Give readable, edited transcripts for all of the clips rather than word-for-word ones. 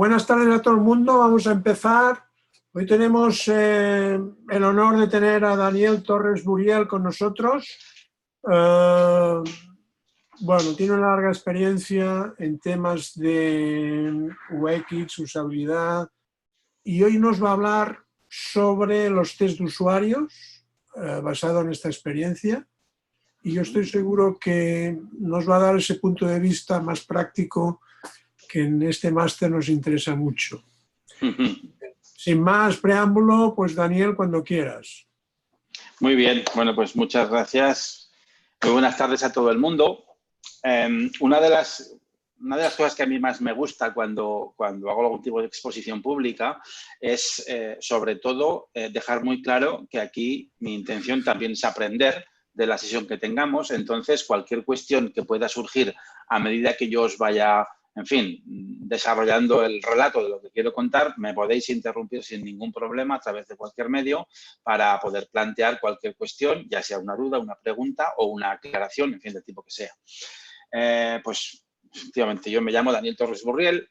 Buenas tardes a todo el mundo, vamos a empezar. Hoy tenemos el honor de tener a Daniel Torres Buriel con nosotros. Bueno, tiene una larga experiencia en temas de UX, usabilidad, y hoy nos va a hablar sobre los test de usuarios basado en esta experiencia. Y yo estoy seguro que nos va a dar ese punto de vista más práctico que en este máster nos interesa mucho. Sin más preámbulo, pues Daniel, cuando quieras. Muy bien, bueno, pues muchas gracias. Muy buenas tardes a todo el mundo. Una de las cosas que a mí más me gusta cuando hago algún tipo de exposición pública es, sobre todo, dejar muy claro que aquí mi intención también es aprender de la sesión que tengamos. Entonces, cualquier cuestión que pueda surgir a medida que yo os vaya, en fin, desarrollando el relato de lo que quiero contar, me podéis interrumpir sin ningún problema a través de cualquier medio para poder plantear cualquier cuestión, ya sea una duda, una pregunta o una aclaración, en fin, del tipo que sea. Pues, efectivamente, yo me llamo Daniel Torres Buriel,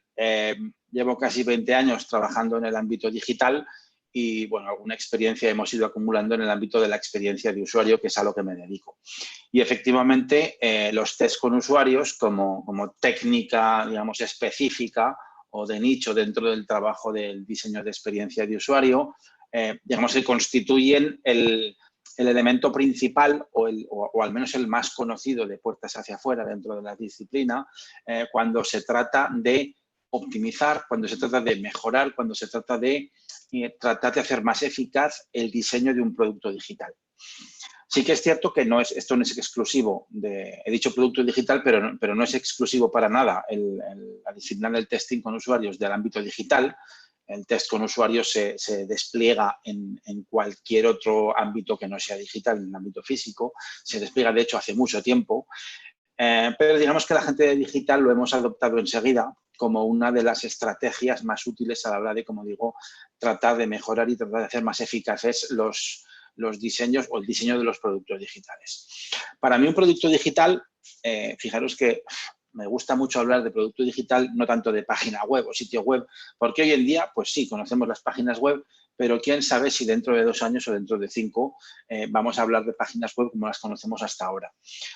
llevo casi 20 años trabajando en el ámbito digital y, bueno, alguna experiencia hemos ido acumulando en el ámbito de la experiencia de usuario, que es a lo que me dedico. Y, efectivamente, los test con usuarios como técnica, digamos, específica o de nicho dentro del trabajo del diseño de experiencia de usuario, digamos que constituyen el elemento principal o al menos el más conocido de puertas hacia afuera dentro de la disciplina cuando se trata de optimizar, cuando se trata de mejorar, cuando se trata de hacer más eficaz el diseño de un producto digital. Sí que es cierto que esto no es exclusivo he dicho producto digital, pero no es exclusivo para nada la disciplina del testing con usuarios del ámbito digital. El test con usuarios se despliega en cualquier otro ámbito que no sea digital, en el ámbito físico. Se despliega, de hecho, hace mucho tiempo. Pero digamos que la gente de digital lo hemos adoptado enseguida como una de las estrategias más útiles a la hora de, como digo, tratar de mejorar y tratar de hacer más eficaces los diseños o el diseño de los productos digitales. Para mí un producto digital, fijaros que me gusta mucho hablar de producto digital, no tanto de página web o sitio web, porque hoy en día, pues sí, conocemos las páginas web, pero quién sabe si dentro de 2 años o dentro de 5 vamos a hablar de páginas web como las conocemos hasta ahora.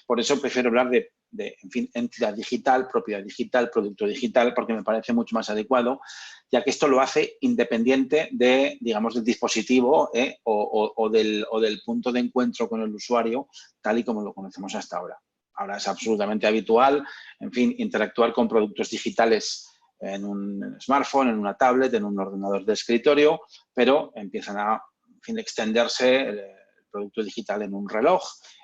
Por eso prefiero hablar de en fin, entidad digital, propiedad digital, producto digital, porque me parece mucho más adecuado, ya que esto lo hace independiente de, digamos, del dispositivo o del punto de encuentro con el usuario, tal y como lo conocemos hasta ahora. Ahora es absolutamente habitual, en fin, interactuar con productos digitales en un smartphone, en una tablet, en un ordenador de escritorio, pero empiezan a, en fin, extenderse el producto digital en un reloj,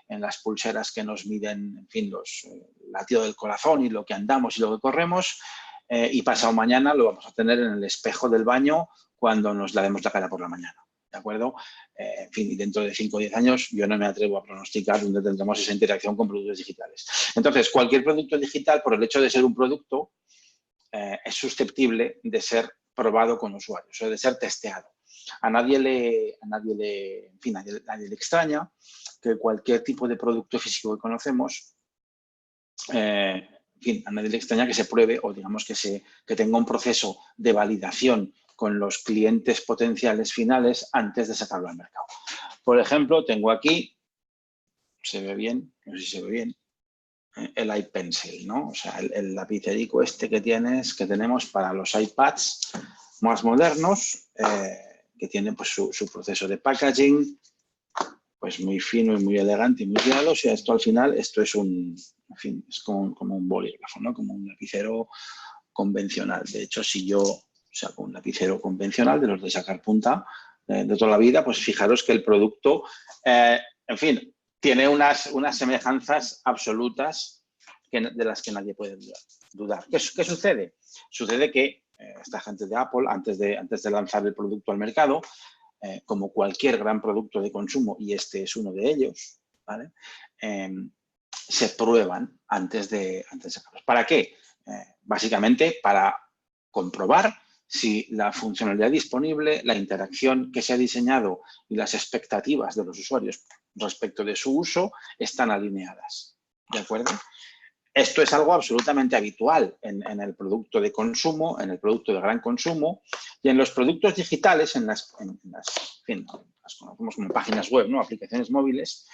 en las pulseras que nos miden, en fin, el latido del corazón y lo que andamos y lo que corremos, y pasado mañana lo vamos a tener en el espejo del baño cuando nos lavemos la cara por la mañana. ¿De acuerdo? En fin, y dentro de 5 o 10 años yo no me atrevo a pronosticar dónde tendremos esa interacción con productos digitales. Entonces, cualquier producto digital, por el hecho de ser un producto, es susceptible de ser probado con usuarios o de ser testeado. A nadie le extraña que cualquier tipo de producto físico que conocemos, en fin, a nadie le extraña que se pruebe o digamos que tenga un proceso de validación con los clientes potenciales finales antes de sacarlo al mercado. Por ejemplo, tengo aquí, se ve bien, no sé si se ve bien, el iPencil, ¿no? O sea, el lapicerico este que tenemos para los iPads más modernos, que tienen pues su proceso de packaging, pues muy fino y muy elegante y muy cuidado. O sea, esto al final, esto es en fin, es como un bolígrafo, ¿no? Como un lapicero convencional. De hecho, si yo saco un lapicero convencional de los de sacar punta de toda la vida, pues fijaros que el producto, en fin, tiene unas semejanzas absolutas de las que nadie puede dudar. ¿Qué sucede? Sucede que esta gente de Apple, antes de lanzar el producto al mercado, como cualquier gran producto de consumo, y este es uno de ellos, ¿vale? Se prueban antes de sacarlos. ¿Para qué? Básicamente para comprobar si la funcionalidad disponible, la interacción que se ha diseñado y las expectativas de los usuarios respecto de su uso están alineadas. ¿De acuerdo? Esto es algo absolutamente habitual en el producto de consumo, en el producto de gran consumo y en los productos digitales, en las conocemos como páginas web, ¿no? Aplicaciones móviles,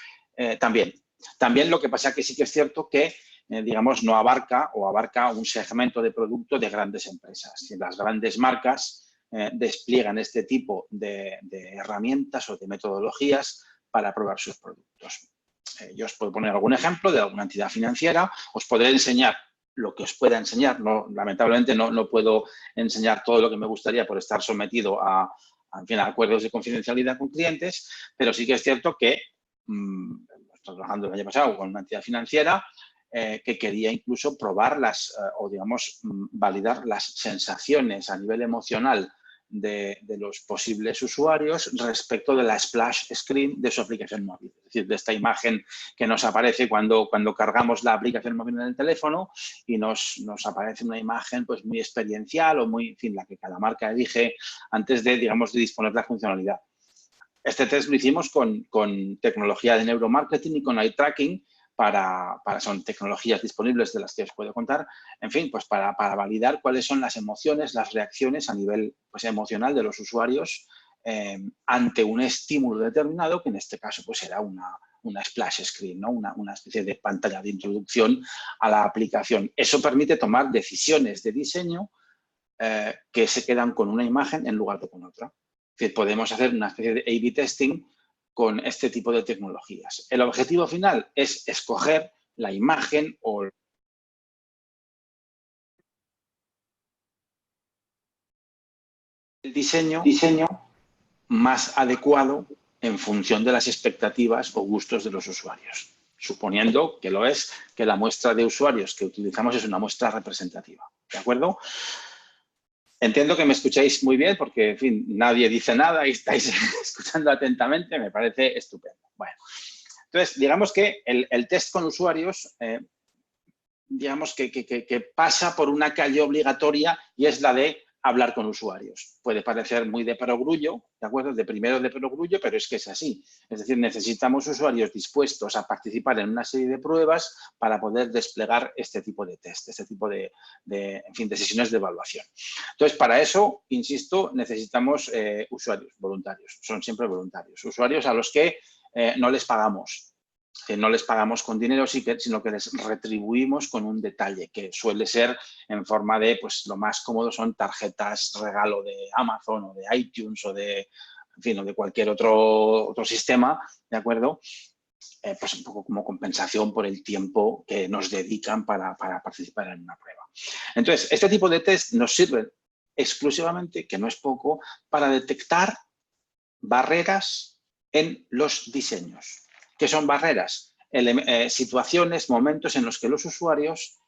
también. También lo que pasa que sí que es cierto que, digamos, no abarca o abarca un segmento de producto de grandes empresas. Las grandes marcas despliegan este tipo de herramientas o de metodologías para probar sus productos. Yo os puedo poner algún ejemplo de alguna entidad financiera, os podré enseñar lo que os pueda enseñar. No, lamentablemente no puedo enseñar todo lo que me gustaría por estar sometido a acuerdos de confidencialidad con clientes, pero sí que es cierto que estoy trabajando el año pasado con una entidad financiera que quería incluso probar o digamos validar las sensaciones a nivel emocional de los posibles usuarios respecto de la splash screen de su aplicación móvil. Es decir, de esta imagen que nos aparece cuando cargamos la aplicación móvil en el teléfono y nos aparece una imagen pues muy experiencial o muy, en fin, la que cada marca elige antes de, digamos, de disponer de la funcionalidad. Este test lo hicimos con tecnología de neuromarketing y con eye tracking, son tecnologías disponibles de las que os puedo contar, en fin, pues para validar cuáles son las emociones, las reacciones a nivel pues, emocional de los usuarios ante un estímulo determinado, que en este caso pues era una splash screen, ¿no? Una especie de pantalla de introducción a la aplicación. Eso permite tomar decisiones de diseño que se quedan con una imagen en lugar de con otra. Es decir, podemos hacer una especie de A/B testing con este tipo de tecnologías. El objetivo final es escoger la imagen o el diseño más adecuado en función de las expectativas o gustos de los usuarios, suponiendo que lo es, que la muestra de usuarios que utilizamos es una muestra representativa. ¿De acuerdo? Entiendo que me escucháis muy bien porque, en fin, nadie dice nada y estáis escuchando atentamente. Me parece estupendo. Bueno, entonces, digamos que el test con usuarios, digamos que pasa por una calle obligatoria y es la de hablar con usuarios. Puede parecer muy de perogrullo, ¿de acuerdo? De perogrullo, pero es que es así. Es decir, necesitamos usuarios dispuestos a participar en una serie de pruebas para poder desplegar este tipo de test, este tipo en fin, de sesiones de evaluación. Entonces, para eso, insisto, necesitamos usuarios voluntarios. Son siempre voluntarios. Usuarios a los que no les pagamos. No les pagamos con dinero, sino que les retribuimos con un detalle que suele ser en forma de, pues lo más cómodo son tarjetas regalo de Amazon o de iTunes o de, en fin, o de cualquier otro sistema, ¿de acuerdo? Pues un poco como compensación por el tiempo que nos dedican para participar en una prueba. Entonces, este tipo de test nos sirve exclusivamente, que no es poco, para detectar barreras en los diseños. ¿Qué son barreras? Situaciones, momentos en los que los usuarios,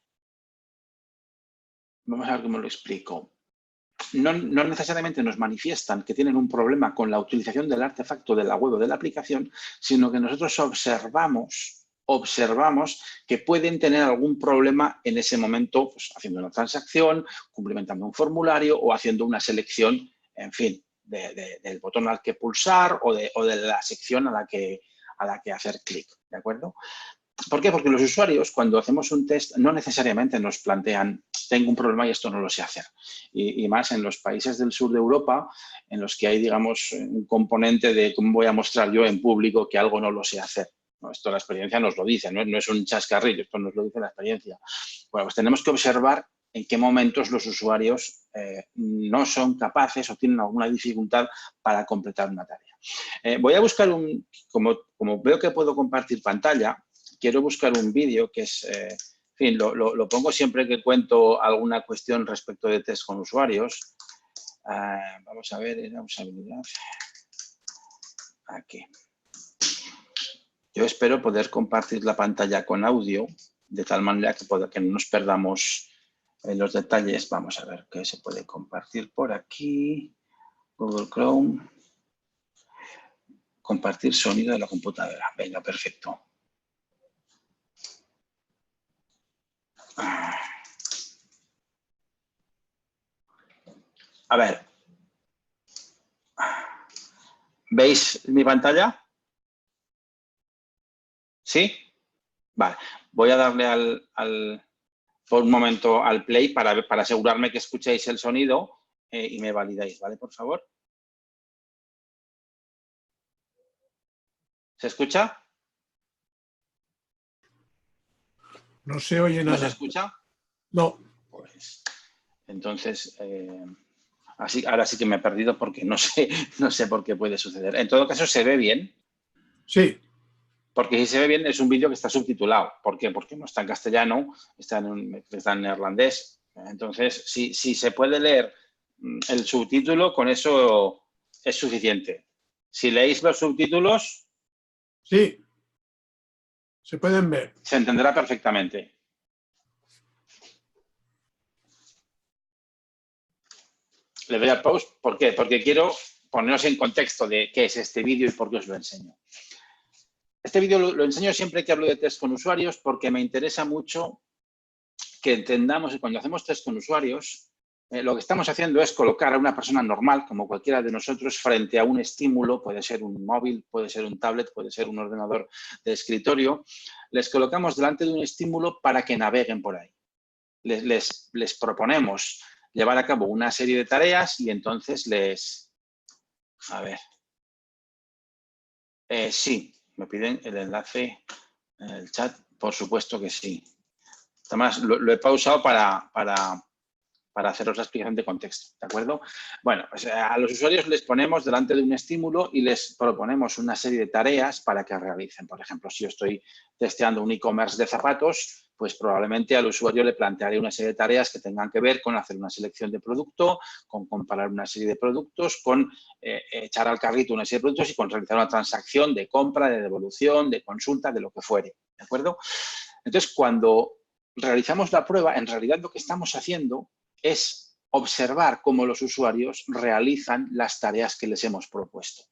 vamos a ver cómo lo explico, no necesariamente nos manifiestan que tienen un problema con la utilización del artefacto de la web o de la aplicación, sino que nosotros observamos que pueden tener algún problema en ese momento, pues, haciendo una transacción, cumplimentando un formulario o haciendo una selección, en fin, del botón al que pulsar o de la sección a la que hacer clic, ¿de acuerdo? ¿Por qué? Porque los usuarios, cuando hacemos un test, no necesariamente nos plantean, tengo un problema y esto no lo sé hacer. Y más en los países del sur de Europa, en los que hay, digamos, un componente de cómo voy a mostrar yo en público que algo no lo sé hacer. ¿No? Esto la experiencia nos lo dice, no es un chascarrillo, esto nos lo dice la experiencia. Bueno, pues tenemos que observar en qué momentos los usuarios no son capaces o tienen alguna dificultad para completar una tarea. Voy a buscar como veo que puedo compartir pantalla, quiero buscar un vídeo que es, en fin, lo pongo siempre que cuento alguna cuestión respecto de test con usuarios. Vamos a ver, era usabilidad. Aquí. Yo espero poder compartir la pantalla con audio, de tal manera que no nos perdamos en los detalles. Vamos a ver qué se puede compartir por aquí. Google Chrome. Compartir sonido de la computadora. Venga, perfecto. A ver. ¿Veis mi pantalla? ¿Sí? Vale. Voy a darle por un momento al play para asegurarme que escuchéis el sonido y me validáis, ¿vale? Por favor. ¿Se escucha? No se oye nada. ¿No se escucha? No. Pues entonces, ahora sí que me he perdido porque no sé por qué puede suceder. En todo caso, ¿se ve bien? Sí. Porque si se ve bien, es un vídeo que está subtitulado. ¿Por qué? Porque no está en castellano, está en neerlandés. Entonces, si se puede leer el subtítulo, con eso es suficiente. Si leéis los subtítulos... Sí. Se pueden ver. Se entenderá perfectamente. Le doy a pause. ¿Por qué? Porque quiero poneros en contexto de qué es este vídeo y por qué os lo enseño. Este vídeo lo enseño siempre que hablo de test con usuarios porque me interesa mucho que entendamos que cuando hacemos test con usuarios, lo que estamos haciendo es colocar a una persona normal, como cualquiera de nosotros, frente a un estímulo, puede ser un móvil, puede ser un tablet, puede ser un ordenador de escritorio, les colocamos delante de un estímulo para que naveguen por ahí. Les proponemos llevar a cabo una serie de tareas y entonces a ver. Sí, me piden el enlace en el chat, por supuesto que sí. Además, lo he pausado para haceros la explicación de contexto, ¿de acuerdo? Bueno, pues a los usuarios les ponemos delante de un estímulo y les proponemos una serie de tareas para que realicen. Por ejemplo, si yo estoy testeando un e-commerce de zapatos, pues probablemente al usuario le plantearé una serie de tareas que tengan que ver con hacer una selección de producto, con comparar una serie de productos, con echar al carrito una serie de productos y con realizar una transacción de compra, de devolución, de consulta, de lo que fuere, ¿de acuerdo? Entonces, cuando realizamos la prueba, en realidad lo que estamos haciendo es observar cómo los usuarios realizan las tareas que les hemos propuesto.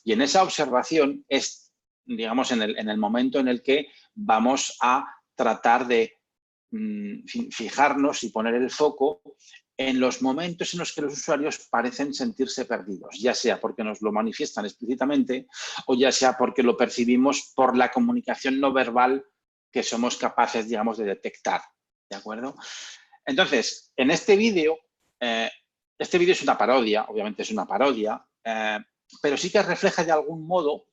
Y en esa observación es, digamos, en el momento en el que vamos a tratar de fijarnos y poner el foco en los momentos en los que los usuarios parecen sentirse perdidos, ya sea porque nos lo manifiestan explícitamente o ya sea porque lo percibimos por la comunicación no verbal que somos capaces, digamos, de detectar, ¿de acuerdo? Entonces, en este vídeo es una parodia, obviamente es una parodia, pero sí que refleja de algún modo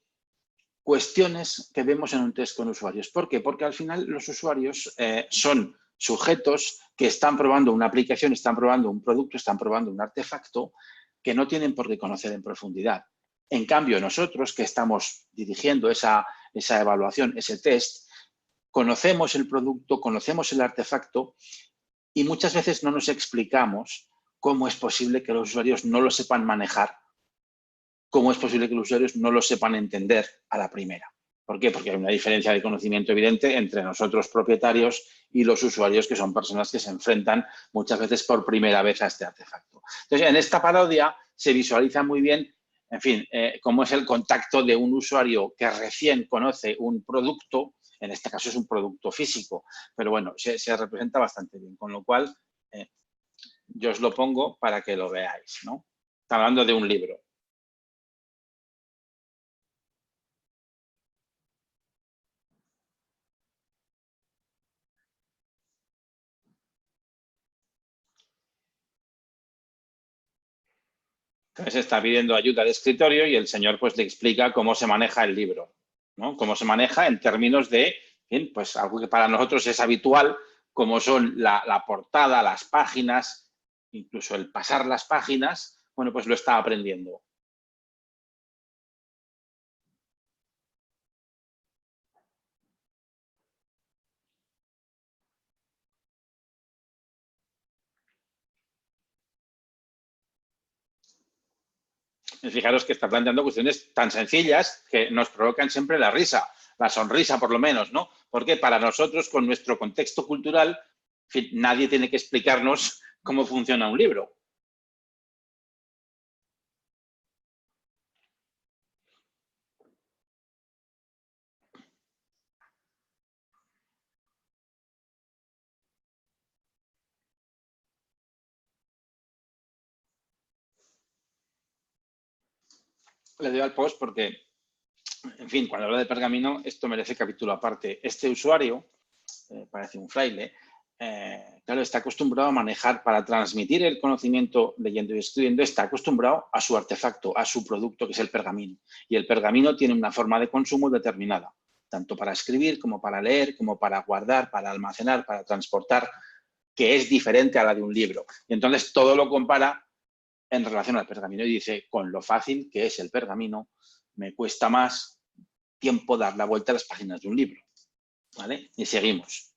cuestiones que vemos en un test con usuarios. ¿Por qué? Porque al final los usuarios son sujetos que están probando una aplicación, están probando un producto, están probando un artefacto que no tienen por qué conocer en profundidad. En cambio, nosotros que estamos dirigiendo esa evaluación, ese test, conocemos el producto, conocemos el artefacto y muchas veces no nos explicamos cómo es posible que los usuarios no lo sepan manejar, cómo es posible que los usuarios no lo sepan entender a la primera. ¿Por qué? Porque hay una diferencia de conocimiento evidente entre nosotros propietarios y los usuarios, que son personas que se enfrentan muchas veces por primera vez a este artefacto. Entonces, en esta parodia se visualiza muy bien, en fin, cómo es el contacto de un usuario que recién conoce un producto, en este caso es un producto físico, pero bueno, se representa bastante bien, con lo cual yo os lo pongo para que lo veáis, ¿no? Está hablando de un libro. Entonces está pidiendo ayuda de escritorio y el señor pues le explica cómo se maneja el libro, ¿no? Cómo se maneja en términos de, bien, pues algo que para nosotros es habitual, como son la portada, las páginas, incluso el pasar las páginas, bueno, pues lo está aprendiendo. Fijaros que está planteando cuestiones tan sencillas que nos provocan siempre la risa, la sonrisa por lo menos, ¿no? Porque para nosotros, con nuestro contexto cultural, en fin, nadie tiene que explicarnos cómo funciona un libro. Le doy al post porque, en fin, cuando hablo de Pergamino, esto merece capítulo aparte. Este usuario parece un fraile, claro, está acostumbrado a manejar, para transmitir el conocimiento leyendo y escribiendo, está acostumbrado a su artefacto, a su producto, que es el pergamino. Y el pergamino tiene una forma de consumo determinada, tanto para escribir como para leer, como para guardar, para almacenar, para transportar, que es diferente a la de un libro. Y entonces todo lo compara en relación al pergamino y dice, con lo fácil que es el pergamino, me cuesta más tiempo dar la vuelta a las páginas de un libro. ¿Vale? Y seguimos.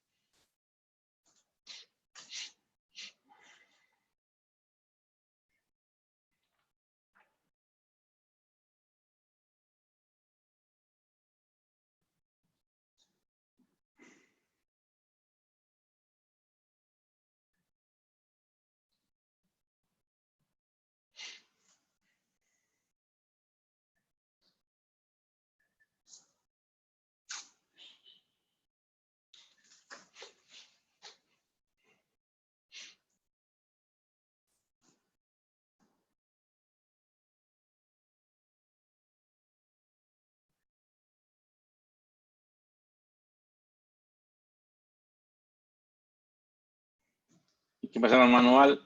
¿Y qué pasa con el manual?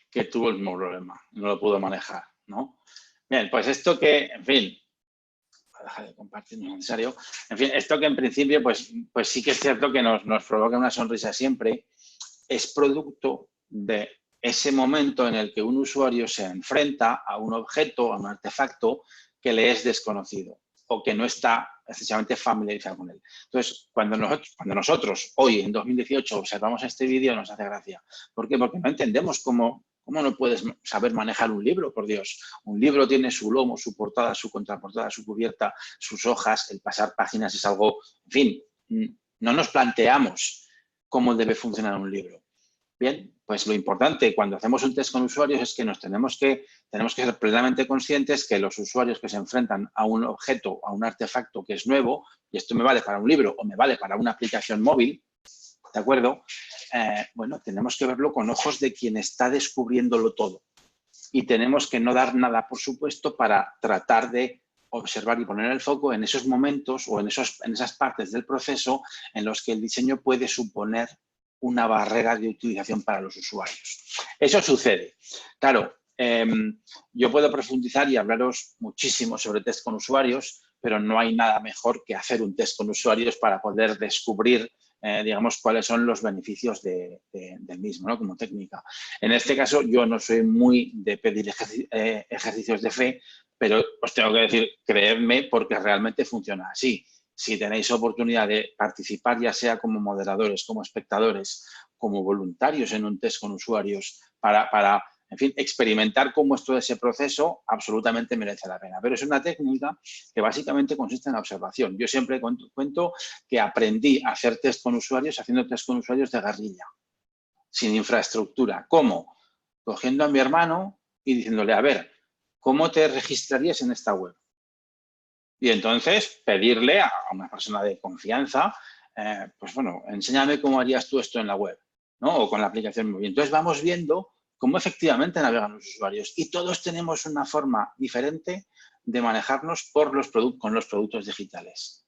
Que tuvo el mismo problema, no lo pudo manejar, ¿no? Bien, pues esto que, en fin, voy a dejar de compartir, no es necesario. En fin, esto que en principio, pues sí que es cierto que nos provoca una sonrisa siempre, es producto de ese momento en el que un usuario se enfrenta a un objeto, a un artefacto que le es desconocido o que no está excesivamente familiarizado con él. Entonces, cuando nosotros hoy, en 2018, observamos este vídeo, nos hace gracia. ¿Por qué? Porque no entendemos cómo no puedes saber manejar un libro, por Dios. Un libro tiene su lomo, su portada, su contraportada, su cubierta, sus hojas, el pasar páginas es algo, en fin, no nos planteamos cómo debe funcionar un libro. Bien, pues lo importante cuando hacemos un test con usuarios es que tenemos que ser plenamente conscientes que los usuarios que se enfrentan a un objeto, a un artefacto que es nuevo, y esto me vale para un libro o me vale para una aplicación móvil, ¿de acuerdo? Bueno, tenemos que verlo con ojos de quien está descubriéndolo todo. Y tenemos que no dar nada, por supuesto, para tratar de observar y poner el foco en esos momentos o en esas partes del proceso en los que el diseño puede suponer una barrera de utilización para los usuarios. Eso sucede. Claro, yo puedo profundizar y hablaros muchísimo sobre test con usuarios, pero no hay nada mejor que hacer un test con usuarios para poder descubrir, digamos, cuáles son los beneficios del mismo, ¿no? Como técnica. En este caso, yo no soy muy de pedir ejercicios de fe, pero os tengo que decir, creedme, porque realmente funciona así. Si tenéis oportunidad de participar, ya sea como moderadores, como espectadores, como voluntarios en un test con usuarios, para en fin, experimentar cómo es todo ese proceso, absolutamente merece la pena. Pero es una técnica que básicamente consiste en la observación. Yo siempre cuento que aprendí a hacer test con usuarios haciendo test con usuarios de guerrilla, sin infraestructura. ¿Cómo? Cogiendo a mi hermano y diciéndole, a ver, ¿cómo te registrarías en esta web? Y entonces pedirle a una persona de confianza, pues bueno, enséñame cómo harías tú esto en la web, ¿no? O con la aplicación móvil. Entonces vamos viendo cómo efectivamente navegan los usuarios y todos tenemos una forma diferente de manejarnos con los productos digitales.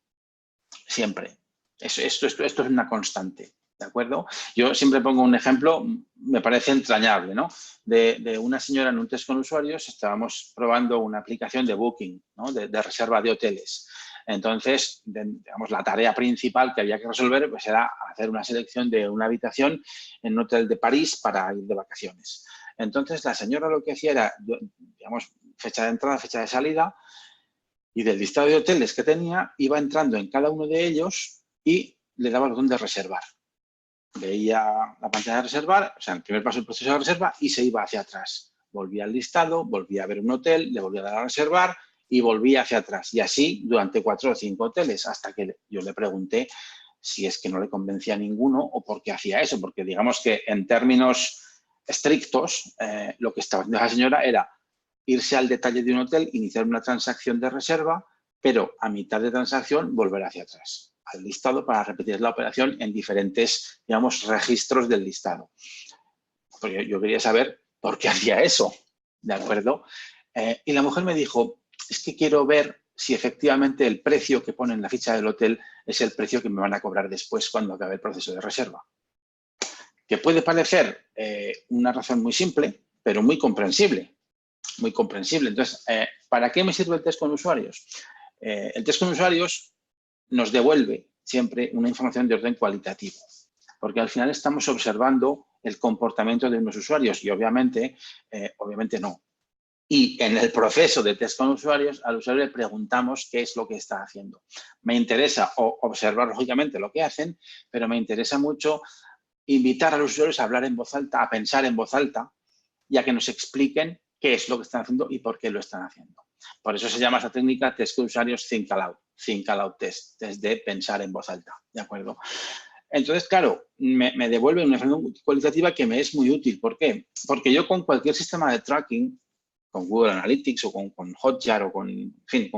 Siempre. Esto es una constante, ¿de acuerdo? Yo siempre pongo un ejemplo, me parece entrañable, ¿no? De una señora en un test con usuarios, estábamos probando una aplicación de booking, ¿no? de reserva de hoteles. Entonces, digamos, la tarea principal que había que resolver pues, era hacer una selección de una habitación en un hotel de París para ir de vacaciones. Entonces, la señora lo que hacía era, digamos, fecha de entrada, fecha de salida, y del listado de hoteles que tenía, iba entrando en cada uno de ellos y le daba el botón de reservar. Veía la pantalla de reservar, o sea, el primer paso del proceso de reserva y se iba hacia atrás. Volvía al listado, volvía a ver un hotel, le volvía a dar a reservar y volvía hacia atrás. Y así durante 4 o 5 hoteles, hasta que yo le pregunté si es que no le convencía a ninguno o por qué hacía eso. Porque digamos que en términos estrictos, lo que estaba haciendo la señora era irse al detalle de un hotel, iniciar una transacción de reserva, pero a mitad de transacción volver hacia atrás al listado para repetir la operación en diferentes, digamos, registros del listado. Porque yo quería saber por qué hacía eso, ¿de acuerdo? Y la mujer me dijo, es que quiero ver si efectivamente el precio que pone en la ficha del hotel es el precio que me van a cobrar después cuando acabe el proceso de reserva. Que puede parecer una razón muy simple, pero muy comprensible. Muy comprensible. Entonces, ¿para qué me sirve el test con usuarios? El test con usuarios nos devuelve siempre una información de orden cualitativo, porque al final estamos observando el comportamiento de unos usuarios y obviamente no. Y en el proceso de test con usuarios, al usuario le preguntamos qué es lo que está haciendo. Me interesa observar, lógicamente, lo que hacen, pero me interesa mucho invitar a los usuarios a hablar en voz alta, a pensar en voz alta y a que nos expliquen qué es lo que están haciendo y por qué lo están haciendo. Por eso se llama esta técnica test con usuarios Think Aloud Test, test de pensar en voz alta, ¿de acuerdo? Entonces, claro, me devuelve una información cualitativa que me es muy útil. ¿Por qué? Porque yo con cualquier sistema de tracking, con Google Analytics o con Hotjar o con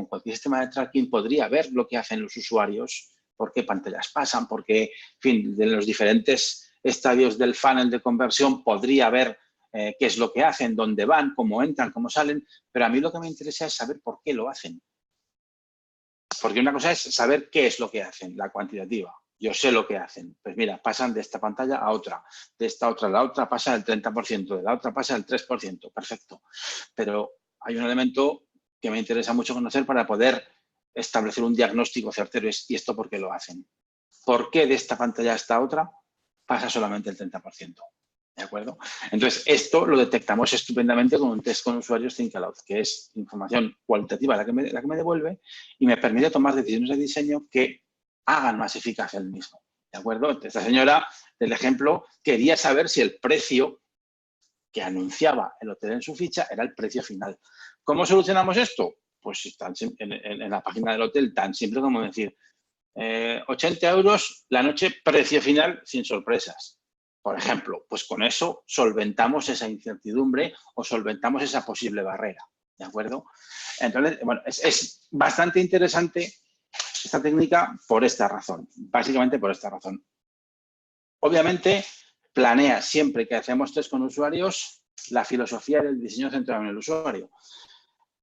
cualquier sistema de tracking podría ver lo que hacen los usuarios, por qué pantallas pasan, porque, de los diferentes estadios del funnel de conversión podría ver qué es lo que hacen, dónde van, cómo entran, cómo salen, pero a mí lo que me interesa es saber por qué lo hacen. Porque una cosa es saber qué es lo que hacen, la cuantitativa. Yo sé lo que hacen. Pues mira, pasan de esta pantalla a otra, de esta otra a la otra pasa el 30%, de la otra pasa el 3%, perfecto. Pero hay un elemento que me interesa mucho conocer para poder establecer un diagnóstico certero, y esto por qué lo hacen. ¿Por qué de esta pantalla a esta otra pasa solamente el 30%? ¿De acuerdo? Entonces, esto lo detectamos estupendamente con un test con usuarios Think Aloud, que es información cualitativa la que me devuelve y me permite tomar decisiones de diseño que hagan más eficaz el mismo. ¿De acuerdo? Esta señora, del ejemplo, quería saber si el precio que anunciaba el hotel en su ficha era el precio final. ¿Cómo solucionamos esto? Pues en la página del hotel, tan simple como decir 80 € la noche, precio final, sin sorpresas. Por ejemplo, pues con eso solventamos esa incertidumbre o solventamos esa posible barrera, ¿de acuerdo? Entonces, bueno, es bastante interesante esta técnica por esta razón, básicamente por esta razón. Obviamente, planea siempre que hacemos test con usuarios la filosofía del diseño centrado en el usuario,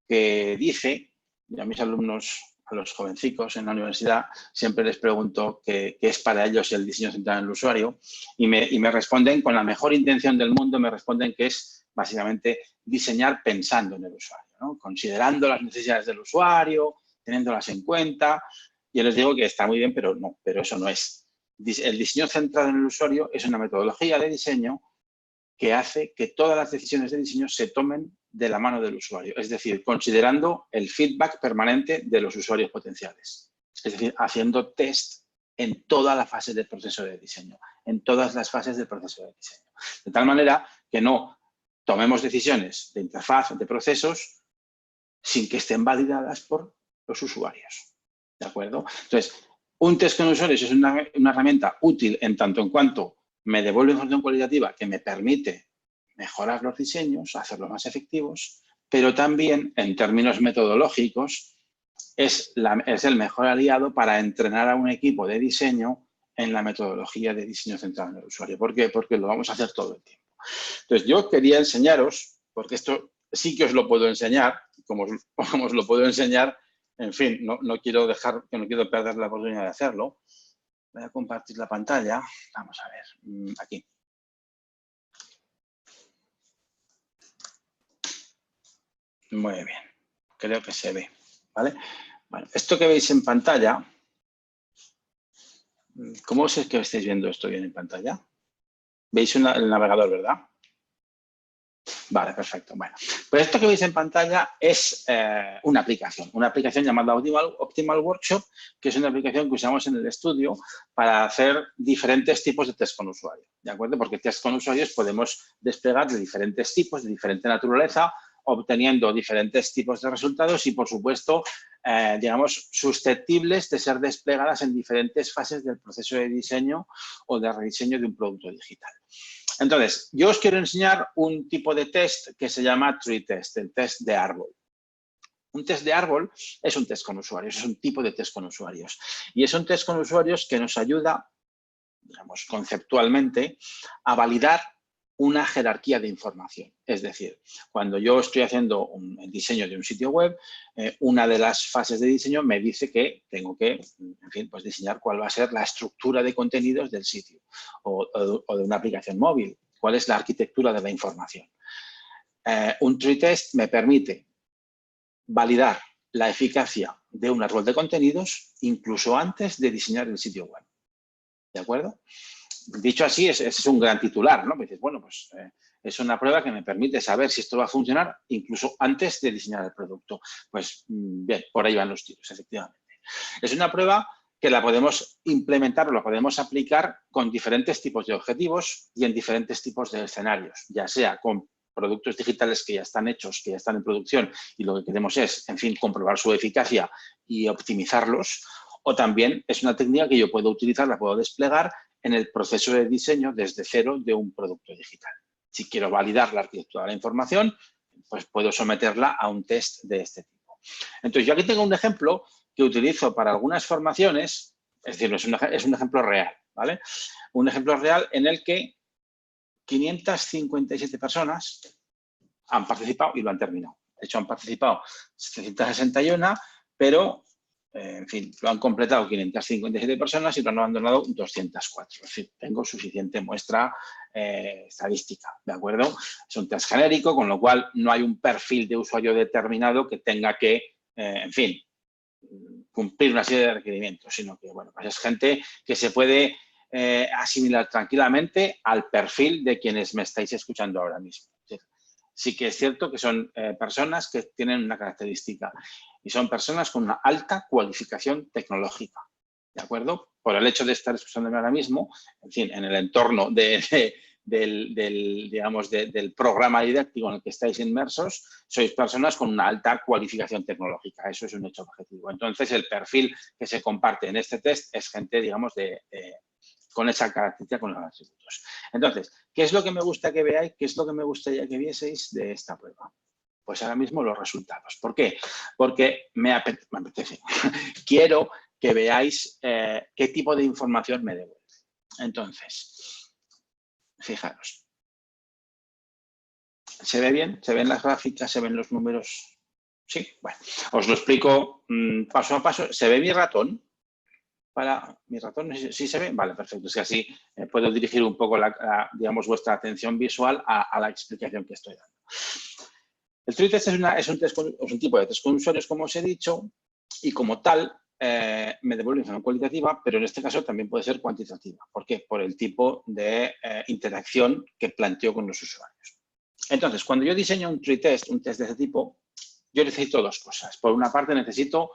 que dice, y a mis alumnos, a los jovencicos en la universidad, siempre les pregunto qué es para ellos el diseño centrado en el usuario y me responden con la mejor intención del mundo, me responden que es básicamente diseñar pensando en el usuario, ¿no? Considerando las necesidades del usuario, teniéndolas en cuenta. Yo les digo que está muy bien, pero eso no es. El diseño centrado en el usuario es una metodología de diseño que hace que todas las decisiones de diseño se tomen de la mano del usuario, es decir, considerando el feedback permanente de los usuarios potenciales. Es decir, haciendo test en toda la fase del proceso de diseño, en todas las fases del proceso de diseño. De tal manera que no tomemos decisiones de interfaz, de procesos, sin que estén validadas por los usuarios. ¿De acuerdo? Entonces, un test con usuarios es una herramienta útil en tanto en cuanto me devuelve información cualitativa que me permite mejorar los diseños, hacerlos más efectivos, pero también en términos metodológicos es el mejor aliado para entrenar a un equipo de diseño en la metodología de diseño centrado en el usuario. ¿Por qué? Porque lo vamos a hacer todo el tiempo. Entonces, yo quería enseñaros, porque esto sí que os lo puedo enseñar, como os lo puedo enseñar, en fin, no quiero perder la oportunidad de hacerlo. Voy a compartir la pantalla. Vamos a ver, aquí. Muy bien, creo que se ve, ¿vale? Bueno, esto que veis en pantalla, ¿cómo es que estáis viendo esto bien en pantalla? ¿Veis el navegador, verdad? Vale, perfecto. Bueno, pues esto que veis en pantalla es una aplicación llamada Optimal Workshop, que es una aplicación que usamos en el estudio para hacer diferentes tipos de test con usuario, ¿de acuerdo? Porque test con usuarios podemos desplegar de diferentes tipos, de diferente naturaleza, obteniendo diferentes tipos de resultados y, por supuesto, digamos, susceptibles de ser desplegadas en diferentes fases del proceso de diseño o de rediseño de un producto digital. Entonces, yo os quiero enseñar un tipo de test que se llama tree test, el test de árbol. Un test de árbol es un test con usuarios, es un tipo de test con usuarios. Y es un test con usuarios que nos ayuda, digamos, conceptualmente, a validar una jerarquía de información. Es decir, cuando yo estoy haciendo el diseño de un sitio web, una de las fases de diseño me dice que tengo que, en fin, pues diseñar cuál va a ser la estructura de contenidos del sitio o de una aplicación móvil, cuál es la arquitectura de la información. Un tree test me permite validar la eficacia de un árbol de contenidos incluso antes de diseñar el sitio web. ¿De acuerdo? Dicho así, es un gran titular, ¿no? Me dices, bueno, pues es una prueba que me permite saber si esto va a funcionar incluso antes de diseñar el producto. Pues bien, por ahí van los tiros, efectivamente. Es una prueba que la podemos implementar o la podemos aplicar con diferentes tipos de objetivos y en diferentes tipos de escenarios, ya sea con productos digitales que ya están hechos, que ya están en producción y lo que queremos es, en fin, comprobar su eficacia y optimizarlos, o también es una técnica que yo puedo utilizar, la puedo desplegar en el proceso de diseño desde cero de un producto digital. Si quiero validar la arquitectura de la información, pues puedo someterla a un test de este tipo. Entonces, yo aquí tengo un ejemplo que utilizo para algunas formaciones, es decir, es un ejemplo real, ¿vale? Un ejemplo real en el que 557 personas han participado y lo han terminado. De hecho, han participado 761, pero, en fin, lo han completado 557 personas y lo han abandonado 204. Es decir, tengo suficiente muestra estadística, ¿de acuerdo? Es un test genérico, con lo cual no hay un perfil de usuario determinado que tenga que, en fin, cumplir una serie de requerimientos, sino que, bueno, pues es gente que se puede asimilar tranquilamente al perfil de quienes me estáis escuchando ahora mismo. Sí que es cierto que son personas que tienen una característica y son personas con una alta cualificación tecnológica, ¿de acuerdo? Por el hecho de estar escuchándome ahora mismo, en fin, en el entorno del programa didáctico en el que estáis inmersos, sois personas con una alta cualificación tecnológica. Eso es un hecho objetivo. Entonces, el perfil que se comparte en este test es gente, digamos, con esa característica, con los atributos. Entonces, ¿qué es lo que me gusta que veáis? ¿Qué es lo que me gustaría que vieseis de esta prueba? Pues ahora mismo los resultados. ¿Por qué? Porque me apetece. Quiero que veáis qué tipo de información me devuelve. Entonces, fijaros. ¿Se ve bien? ¿Se ven las gráficas? ¿Se ven los números? Sí, bueno, os lo explico paso a paso. ¿Se ve mi ratón? Para mi ratón, ¿sí se ve? Vale, perfecto. Es que así puedo dirigir un poco, digamos, vuestra atención visual a la explicación que estoy dando. El tree test es un tipo de test con usuarios, como os he dicho, y como tal me devuelve información cualitativa, pero en este caso también puede ser cuantitativa. ¿Por qué? Por el tipo de interacción que planteo con los usuarios. Entonces, cuando yo diseño un tree test, un test de este tipo, yo necesito dos cosas. Por una parte, necesito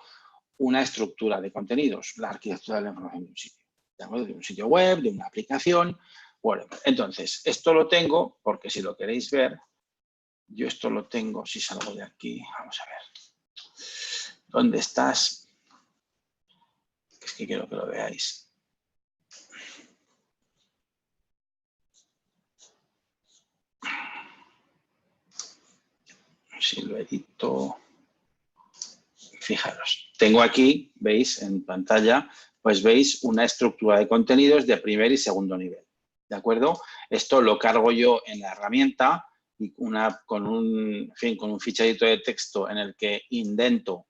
una estructura de contenidos, la arquitectura de la información de un sitio, de un sitio web, de una aplicación, whatever. Entonces, esto lo tengo porque si lo queréis ver, yo esto lo tengo, si salgo de aquí, vamos a ver. ¿Dónde estás? Es que quiero que lo veáis. Si lo edito. Fijaros, tengo aquí, veis en pantalla, pues veis una estructura de contenidos de primer y segundo nivel, ¿de acuerdo? Esto lo cargo yo en la herramienta y con un ficherito de texto en el que indento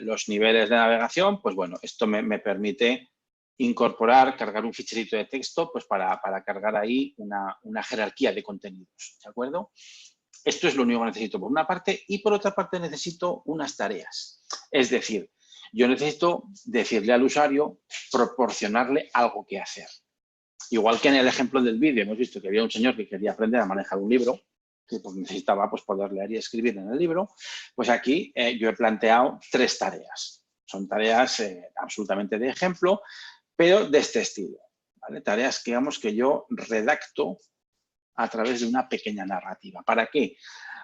los niveles de navegación, pues bueno, esto me permite incorporar, cargar un ficherito de texto pues para cargar ahí una jerarquía de contenidos, ¿de acuerdo? Esto es lo único que necesito por una parte y por otra parte necesito unas tareas. Es decir, yo necesito decirle al usuario, proporcionarle algo que hacer. Igual que en el ejemplo del vídeo hemos visto que había un señor que quería aprender a manejar un libro, que pues necesitaba pues, poder leer y escribir en el libro, pues aquí yo he planteado 3 tareas. Son tareas absolutamente de ejemplo, pero de este estilo, ¿vale? Tareas que, digamos, que yo redacto a través de una pequeña narrativa. ¿Para qué?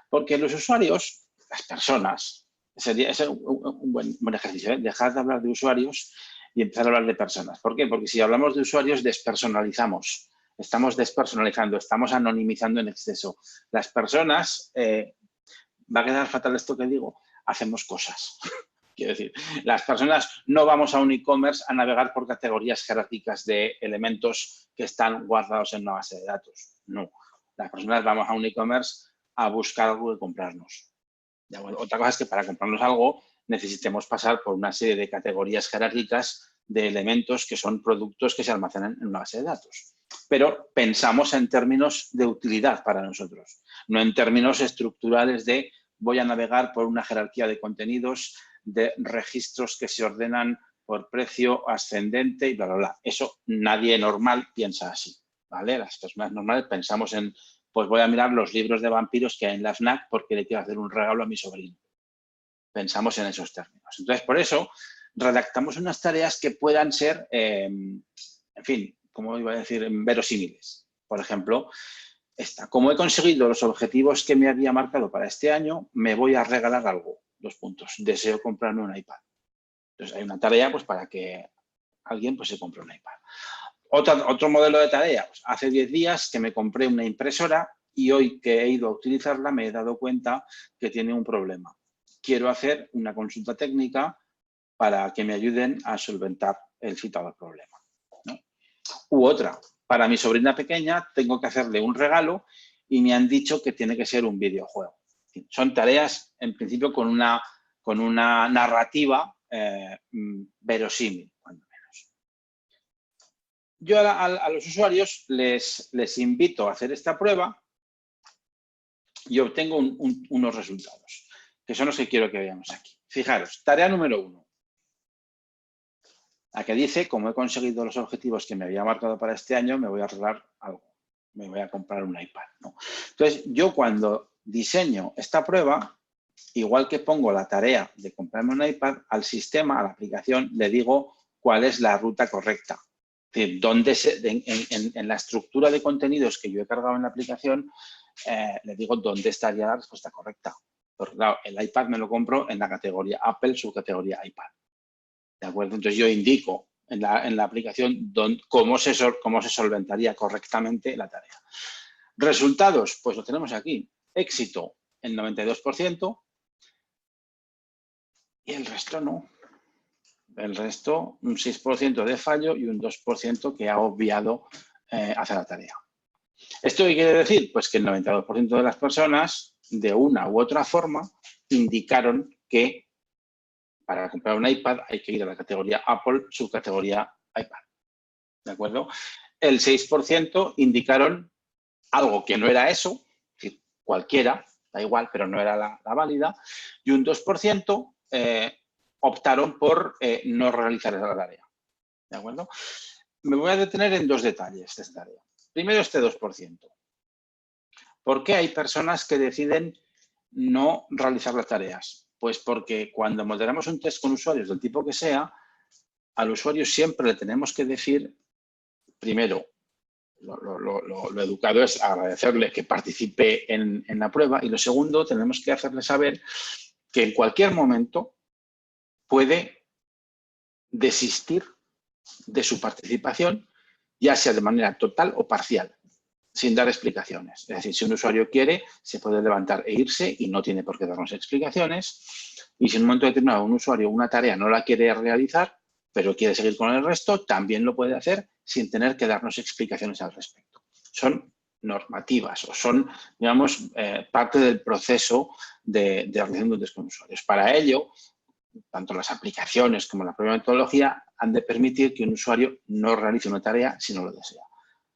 Porque los usuarios, las personas, es un buen ejercicio, ¿eh? Dejar de hablar de usuarios y empezar a hablar de personas. ¿Por qué? Porque si hablamos de usuarios, despersonalizamos. Estamos despersonalizando, estamos anonimizando en exceso. Las personas, va a quedar fatal esto que digo, hacemos cosas. Quiero decir, las personas no vamos a un e-commerce a navegar por categorías jerárquicas de elementos que están guardados en una base de datos. No. Las personas vamos a un e-commerce a buscar algo que comprarnos. Otra cosa es que para comprarnos algo necesitemos pasar por una serie de categorías jerárquicas de elementos que son productos que se almacenan en una base de datos. Pero pensamos en términos de utilidad para nosotros, no en términos estructurales de voy a navegar por una jerarquía de contenidos, de registros que se ordenan por precio ascendente y bla, bla, bla. Eso nadie normal piensa así, ¿vale? Las personas normales pensamos en, pues voy a mirar los libros de vampiros que hay en la FNAC porque le quiero hacer un regalo a mi sobrino. Pensamos en esos términos. Entonces, por eso, redactamos unas tareas que puedan ser, en fin, como iba a decir, verosímiles. Por ejemplo, como he conseguido los objetivos que me había marcado para este año, me voy a regalar algo. 2 puntos. Deseo comprarme un iPad. Entonces, hay una tarea pues, para que alguien pues, se compre un iPad. Otro modelo de tarea. Pues, hace 10 días que me compré una impresora y hoy que he ido a utilizarla me he dado cuenta que tiene un problema. Quiero hacer una consulta técnica para que me ayuden a solventar el citado problema, ¿no? U otra, para mi sobrina pequeña tengo que hacerle un regalo y me han dicho que tiene que ser un videojuego. Son tareas, en principio, con una narrativa verosímil, cuando menos. Yo a los usuarios les invito a hacer esta prueba y obtengo unos resultados, que son los que quiero que veamos aquí. Fijaros, tarea número 1. La que dice, como he conseguido los objetivos que me había marcado para este año, me voy a regalar algo. Me voy a comprar un iPad, ¿no? Entonces, yo cuando diseño esta prueba, igual que pongo la tarea de comprarme un iPad, al sistema, a la aplicación, le digo cuál es la ruta correcta. Es decir, en la estructura de contenidos que yo he cargado en la aplicación, le digo dónde estaría la respuesta correcta. Porque, claro, el iPad me lo compro en la categoría Apple, subcategoría iPad. ¿De acuerdo? Entonces, yo indico en la aplicación cómo se solventaría correctamente la tarea. Resultados, pues lo tenemos aquí. Éxito, el 92%. Y el resto no. El resto, un 6% de fallo y un 2% que ha obviado hacer la tarea. ¿Esto qué quiere decir? Pues que el 92% de las personas, de una u otra forma, indicaron que para comprar un iPad hay que ir a la categoría Apple, subcategoría iPad. ¿De acuerdo? El 6% indicaron algo que no era eso, es decir, cualquiera, da igual, pero no era la válida, y un 2% optaron por no realizar esa tarea. ¿De acuerdo? Me voy a detener en 2 detalles de esta tarea. Primero, este 2%. ¿Por qué hay personas que deciden no realizar las tareas? Pues porque cuando moderamos un test con usuarios del tipo que sea, al usuario siempre le tenemos que decir, primero, lo educado es agradecerle que participe en la prueba y lo segundo, tenemos que hacerle saber que en cualquier momento puede desistir de su participación, ya sea de manera total o parcial, sin dar explicaciones. Es decir, si un usuario quiere, se puede levantar e irse y no tiene por qué darnos explicaciones. Y si en un momento determinado un usuario una tarea no la quiere realizar, pero quiere seguir con el resto, también lo puede hacer sin tener que darnos explicaciones al respecto. Son normativas o son, digamos, parte del proceso de realización de un test con usuarios. Para ello, tanto las aplicaciones como la propia metodología han de permitir que un usuario no realice una tarea si no lo desea.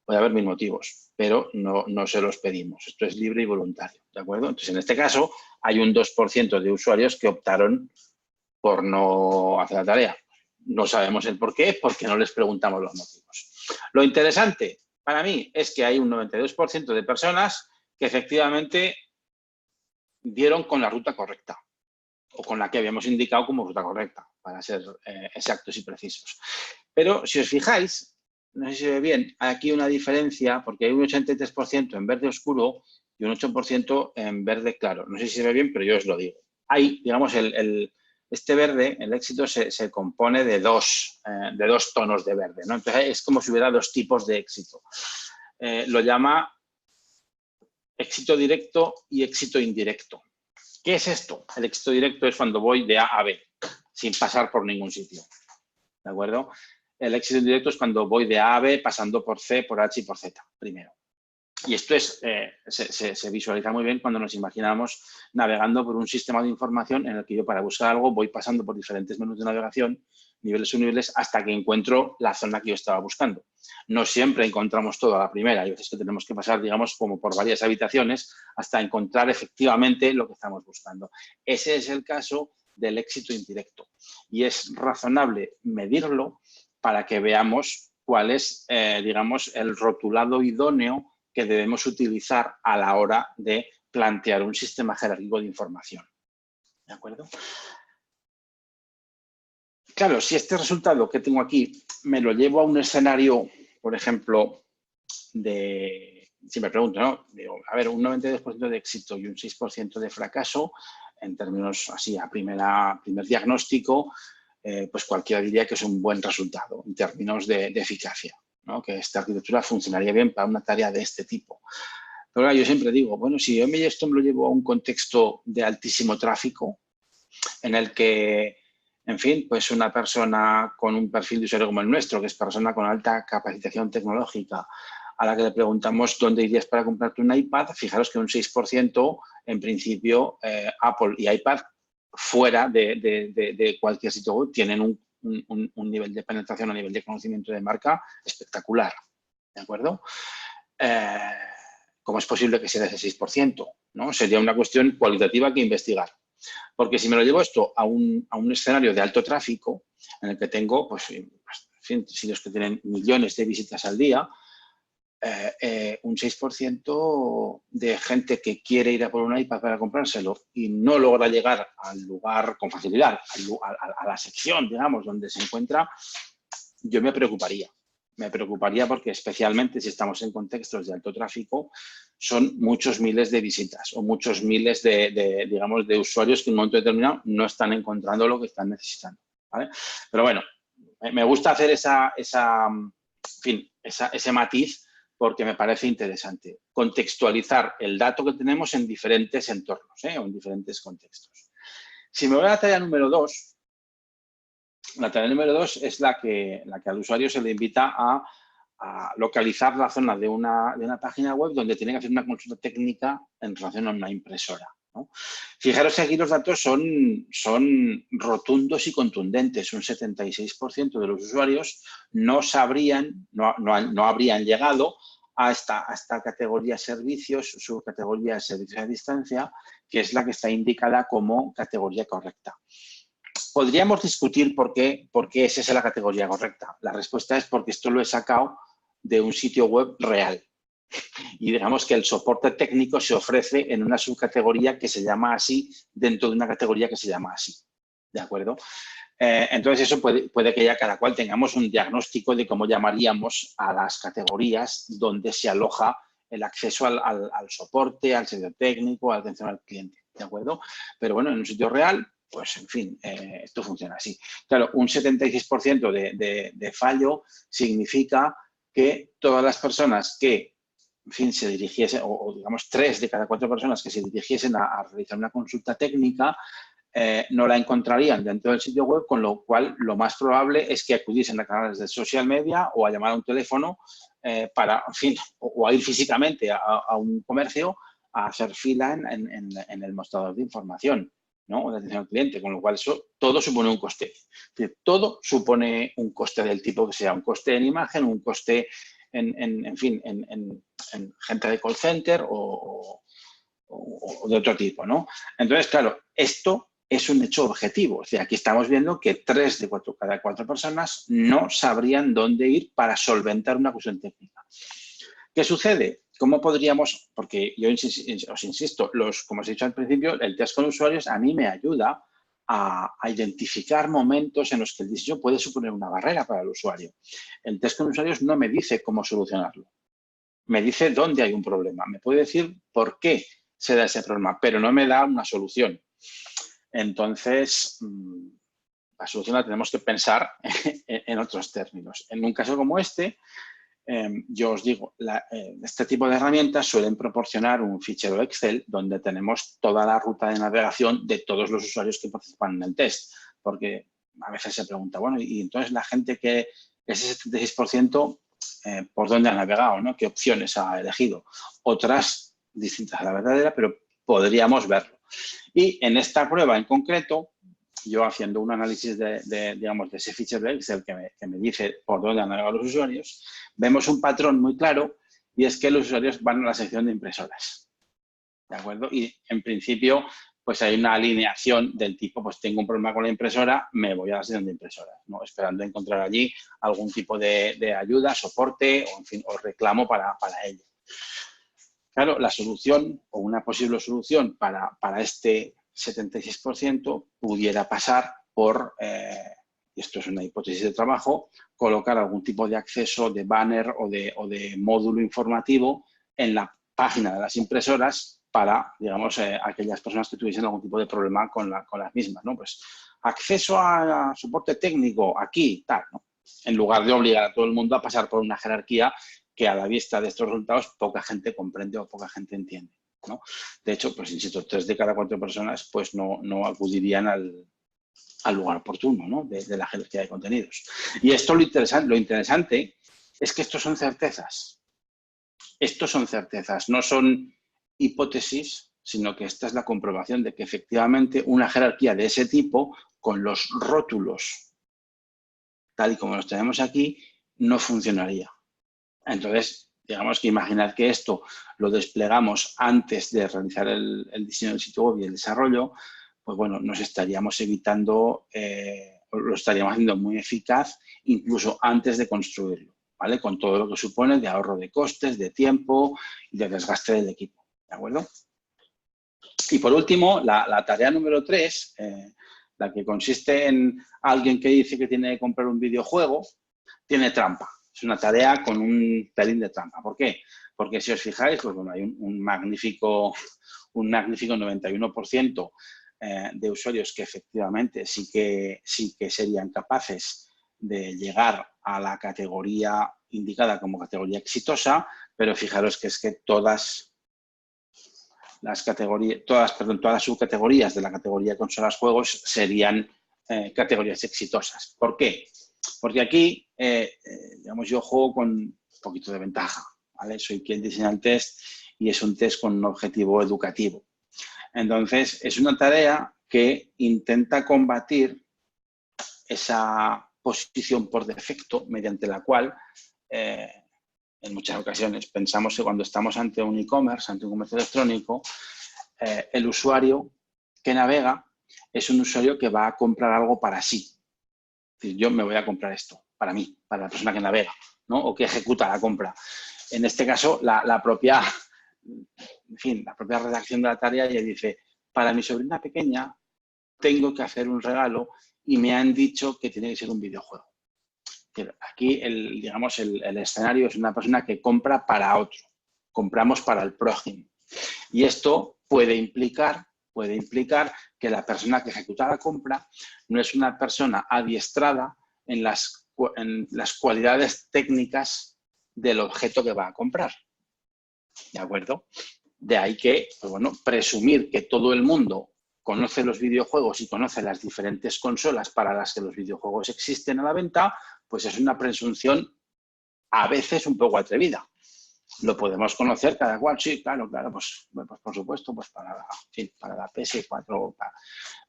Puede haber 1000 motivos, pero no se los pedimos. Esto es libre y voluntario, ¿de acuerdo? Entonces, en este caso, hay un 2% de usuarios que optaron por no hacer la tarea. No sabemos el por qué, porque no les preguntamos los motivos. Lo interesante para mí es que hay un 92% de personas que efectivamente dieron con la ruta correcta o con la que habíamos indicado como ruta correcta, para ser exactos y precisos. Pero si os fijáis, no sé si se ve bien, hay aquí una diferencia porque hay un 83% en verde oscuro y un 8% en verde claro. No sé si se ve bien, pero yo os lo digo. Ahí, digamos, este verde, el éxito, se compone de dos tonos de verde, ¿no? Entonces, es como si hubiera 2 tipos de éxito. Lo llama éxito directo y éxito indirecto. ¿Qué es esto? El éxito directo es cuando voy de A a B, sin pasar por ningún sitio. ¿De acuerdo? El éxito indirecto es cuando voy de A a B pasando por C, por H y por Z primero. Y esto se visualiza muy bien cuando nos imaginamos navegando por un sistema de información en el que yo para buscar algo voy pasando por diferentes menús de navegación, niveles subniveles, hasta que encuentro la zona que yo estaba buscando. No siempre encontramos todo a la primera. Hay veces que tenemos que pasar, digamos, como por varias habitaciones hasta encontrar efectivamente lo que estamos buscando. Ese es el caso del éxito indirecto. Y es razonable medirlo para que veamos cuál es, digamos, el rotulado idóneo que debemos utilizar a la hora de plantear un sistema jerárquico de información. ¿De acuerdo? Claro, si este resultado que tengo aquí me lo llevo a un escenario, por ejemplo, si me pregunto, ¿no? Digo, a ver, un 92% de éxito y un 6% de fracaso, en términos así, a primer diagnóstico, pues cualquiera diría que es un buen resultado en términos de eficacia, ¿no? Que esta arquitectura funcionaría bien para una tarea de este tipo. Pero ahora yo siempre digo, bueno, si yo esto me lo llevo a un contexto de altísimo tráfico, en el que, en fin, pues una persona con un perfil de usuario como el nuestro, que es persona con alta capacitación tecnológica, a la que le preguntamos dónde irías para comprarte un iPad, fijaros que un 6%, en principio, Apple y iPad, fuera de cualquier sitio web, tienen un nivel de penetración, un nivel de conocimiento de marca espectacular, ¿de acuerdo? ¿Cómo es posible que sea de ese 6%? ¿No? Sería una cuestión cualitativa que investigar. Porque si me lo llevo esto a un escenario de alto tráfico, en el que tengo, pues, en fin, sitios que tienen millones de visitas al día, un 6% de gente que quiere ir a por un iPad para comprárselo y no logra llegar al lugar con facilidad, a la sección, digamos, donde se encuentra, yo me preocuparía. Me preocuparía porque especialmente si estamos en contextos de alto tráfico, son muchos miles de visitas o muchos miles digamos, de usuarios que en un momento determinado no están encontrando lo que están necesitando, ¿vale? Pero bueno, me gusta hacer ese matiz porque me parece interesante contextualizar el dato que tenemos en diferentes entornos, o en diferentes contextos. Si me voy a la tarea número 2, la tarea número 2 es la que al usuario se le invita a localizar la zona de una página web donde tiene que hacer una consulta técnica en relación a una impresora, ¿no? Fijaros que aquí los datos son rotundos y contundentes. Un 76% de los usuarios no habrían llegado a esta categoría servicios, subcategoría de servicios a distancia, que es la que está indicada como categoría correcta. Podríamos discutir por qué es esa la categoría correcta. La respuesta es porque esto lo he sacado de un sitio web real. Y digamos que el soporte técnico se ofrece en una subcategoría que se llama así, dentro de una categoría que se llama así. ¿De acuerdo? Entonces, eso puede que ya cada cual tengamos un diagnóstico de cómo llamaríamos a las categorías donde se aloja el acceso al soporte, al servicio técnico, a la atención al cliente. ¿De acuerdo? Pero bueno, en un sitio real, pues en fin, esto funciona así. Claro, un 76% de fallo significa que todas las personas que, en fin, se dirigiesen, o digamos 3 de cada 4 personas que se dirigiesen a realizar una consulta técnica, no la encontrarían dentro del sitio web, con lo cual lo más probable es que acudiesen a canales de social media o a llamar a un teléfono para, en fin, o a ir físicamente a un comercio a hacer fila en el mostrador de información, ¿no? O de atención al cliente, con lo cual eso todo supone un coste. Es decir, todo supone un coste del tipo que sea un coste en imagen, un coste en gente de call center o de otro tipo, ¿no? Entonces, claro, esto es un hecho objetivo. O sea, aquí estamos viendo que 3 de cada 4 personas no sabrían dónde ir para solventar una cuestión técnica. ¿Qué sucede? ¿Cómo podríamos? Porque yo os insisto, como os he dicho al principio, el test con usuarios a mí me ayuda a identificar momentos en los que el diseño puede suponer una barrera para el usuario. El test con usuarios no me dice cómo solucionarlo. Me dice dónde hay un problema. Me puede decir por qué se da ese problema, pero no me da una solución. Entonces, la solución la tenemos que pensar en otros términos. En un caso como este, yo os digo, este tipo de herramientas suelen proporcionar un fichero Excel donde tenemos toda la ruta de navegación de todos los usuarios que participan en el test. Porque a veces se pregunta, bueno, y entonces la gente que ese 76%, por dónde ha navegado, ¿no? Qué opciones ha elegido. Otras distintas a la verdadera, pero podríamos verlo. Y en esta prueba en concreto, yo haciendo un análisis digamos, de ese fichero de Excel que me dice por dónde han navegado los usuarios, vemos un patrón muy claro y es que los usuarios van a la sección de impresoras. ¿De acuerdo? Y en principio, pues hay una alineación del tipo, pues tengo un problema con la impresora, me voy a la sección de impresoras, ¿no? Esperando encontrar allí algún tipo de ayuda, soporte o, en fin, o reclamo para ello. Claro, la solución o una posible solución para este 76% pudiera pasar por, y esto es una hipótesis de trabajo, colocar algún tipo de acceso de banner o de módulo informativo en la página de las impresoras para, digamos, aquellas personas que tuviesen algún tipo de problema con las mismas, ¿no? Pues acceso a soporte técnico aquí, tal, ¿no? En lugar de obligar a todo el mundo a pasar por una jerarquía que a la vista de estos resultados poca gente comprende o poca gente entiende, ¿no? De hecho, pues insisto, 3 de cada 4 personas pues no acudirían al lugar oportuno, ¿no? de la jerarquía de contenidos. Y esto lo interesante es que estos son certezas. Estos son certezas, no son hipótesis, sino que esta es la comprobación de que efectivamente una jerarquía de ese tipo, con los rótulos tal y como los tenemos aquí, no funcionaría. Entonces, digamos que imaginad que esto lo desplegamos antes de realizar el diseño del sitio web y el desarrollo, pues bueno, nos estaríamos evitando, lo estaríamos haciendo muy eficaz incluso antes de construirlo, ¿vale? Con todo lo que supone de ahorro de costes, de tiempo y de desgaste del equipo, ¿de acuerdo? Y por último, la tarea número 3, la que consiste en alguien que dice que tiene que comprar un videojuego, tiene trampa. Es una tarea con un pelín de trampa. ¿Por qué? Porque si os fijáis, pues bueno, hay un magnífico 91% de usuarios que efectivamente sí que serían capaces de llegar a la categoría indicada como categoría exitosa, pero fijaros que es que todas las subcategorías de la categoría consolas juegos serían categorías exitosas. ¿Por qué? Porque aquí, digamos, yo juego con un poquito de ventaja, ¿vale? Soy quien diseña el test y es un test con un objetivo educativo. Entonces, es una tarea que intenta combatir esa posición por defecto mediante la cual, en muchas ocasiones, pensamos que cuando estamos ante un e-commerce, ante un comercio electrónico, el usuario que navega es un usuario que va a comprar algo para sí. Es decir, yo me voy a comprar esto para mí, para la persona que navega, ¿no? O que ejecuta la compra. En este caso, la propia redacción de la tarea ya dice, para mi sobrina pequeña tengo que hacer un regalo y me han dicho que tiene que ser un videojuego. Aquí, digamos, el escenario es una persona que compra para otro. Compramos para el prójimo. Y esto puede implicar que la persona que ejecuta la compra no es una persona adiestrada en las cualidades técnicas del objeto que va a comprar. ¿De acuerdo? De ahí que, pues bueno, presumir que todo el mundo conoce los videojuegos y conoce las diferentes consolas para las que los videojuegos existen a la venta, pues es una presunción a veces un poco atrevida. Lo podemos conocer cada cual, sí, claro, pues por supuesto, pues para la PS4.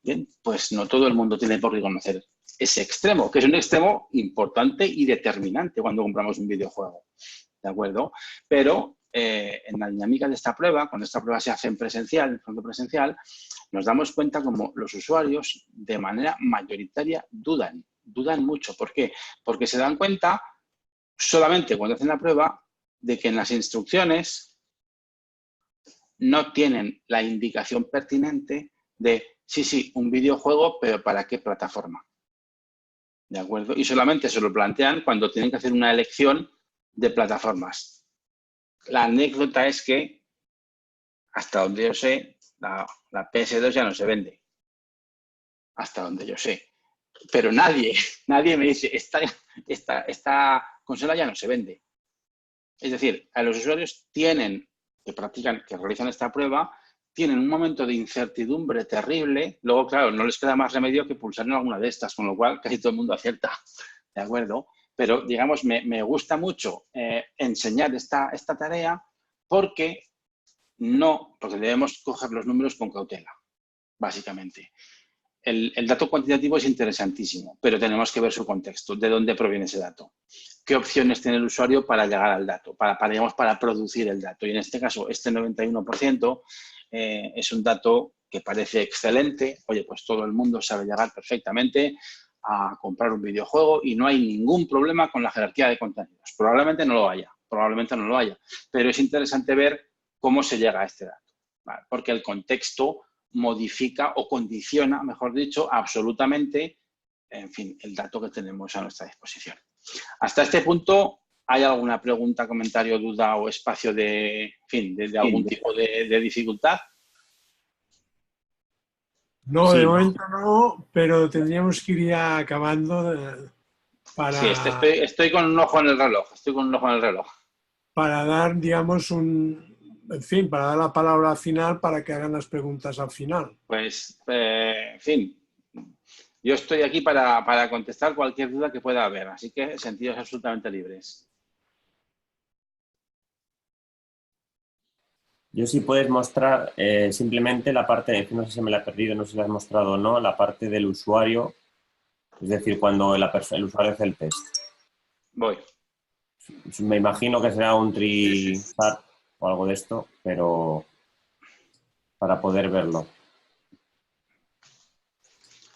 Bien, pues no todo el mundo tiene por qué conocer ese extremo, que es un extremo importante y determinante cuando compramos un videojuego, ¿de acuerdo? Pero en la dinámica de esta prueba, cuando esta prueba se hace en formato presencial, nos damos cuenta como los usuarios de manera mayoritaria dudan mucho. ¿Por qué? Porque se dan cuenta solamente cuando hacen la prueba de que en las instrucciones no tienen la indicación pertinente de, sí, un videojuego, pero ¿para qué plataforma? ¿De acuerdo? Y solamente se lo plantean cuando tienen que hacer una elección de plataformas. La anécdota es que, hasta donde yo sé, la PS2 ya no se vende. Hasta donde yo sé. Pero nadie me dice, esta consola ya no se vende. Es decir, a los usuarios que realizan esta prueba, tienen un momento de incertidumbre terrible. Luego, claro, no les queda más remedio que pulsar en alguna de estas, con lo cual casi todo el mundo acierta, ¿de acuerdo? pero digamos, me gusta mucho enseñar esta tarea porque debemos coger los números con cautela, básicamente. El dato cuantitativo es interesantísimo, pero tenemos que ver su contexto, de dónde proviene ese dato, qué opciones tiene el usuario para llegar al dato, para producir el dato. Y en este caso, este 91% es un dato que parece excelente. Oye, pues todo el mundo sabe llegar perfectamente a comprar un videojuego y no hay ningún problema con la jerarquía de contenidos. Probablemente no lo haya, pero es interesante ver cómo se llega a este dato, ¿vale? Porque el contexto modifica o condiciona, mejor dicho, absolutamente, en fin, el dato que tenemos a nuestra disposición. Hasta este punto, ¿hay alguna pregunta, comentario, duda o espacio de algún tipo de dificultad? No, de momento no, pero tendríamos que ir ya acabando para, Sí, estoy con un ojo en el reloj. Para dar, digamos, en fin, para dar la palabra final para que hagan las preguntas al final. Pues, en fin, yo estoy aquí para contestar cualquier duda que pueda haber, así que sentidos absolutamente libres. Yo sí puedes mostrar simplemente la parte, no sé si me la he perdido, no sé si la has mostrado o no, la parte del usuario, es decir, cuando el usuario hace el test. Voy. Me imagino que será un tree chart o algo de esto, pero para poder verlo.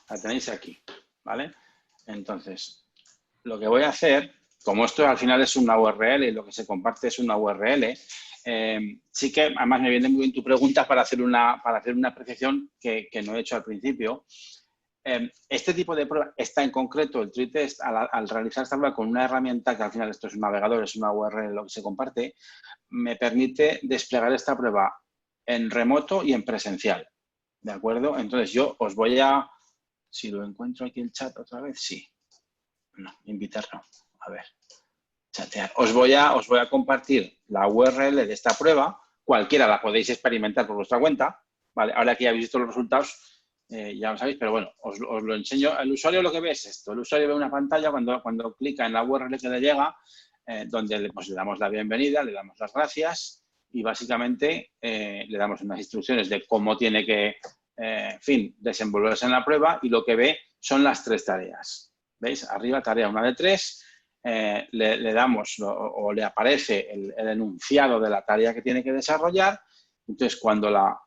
La tenéis aquí, ¿vale? Entonces, lo que voy a hacer, como esto al final es una URL y lo que se comparte es una URL, sí que además me viene muy bien tu pregunta para hacer una apreciación que no he hecho al principio. Este tipo de prueba está en concreto, el tree test, al realizar esta prueba con una herramienta que al final esto es un navegador, es una URL lo que se comparte, me permite desplegar esta prueba en remoto y en presencial, ¿de acuerdo? Entonces yo os voy a, si lo encuentro aquí en el chat otra vez, sí. No, invitar no. A ver, chatear. Os voy a compartir la URL de esta prueba, cualquiera la podéis experimentar por vuestra cuenta, ¿vale? Ahora que ya habéis visto los resultados, ya lo sabéis, pero bueno, os lo enseño. El usuario lo que ve es esto. El usuario ve una pantalla cuando clica en la URL que le llega, donde le damos la bienvenida, le damos las gracias y básicamente le damos unas instrucciones de cómo tiene que, en fin, desenvolverse en la prueba y lo que ve son las 3 tareas. ¿Veis? Arriba, tarea 1 de 3, le damos o le aparece el enunciado de la tarea que tiene que desarrollar. Entonces, cuando la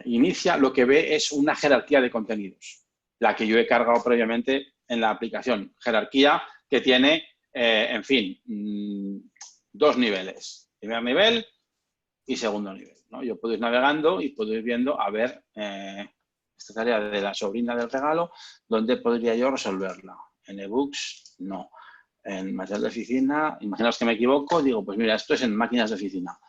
inicia, lo que ve es una jerarquía de contenidos, la que yo he cargado previamente en la aplicación. Jerarquía que tiene, en fin, 2 niveles. Primer nivel y segundo nivel, ¿no? Yo puedo ir navegando y puedo ir viendo, a ver, esta tarea de la sobrina del regalo, ¿dónde podría yo resolverla? En ebooks, no. En material de oficina, imaginaos que me equivoco, digo, pues mira, esto es en máquinas de oficina.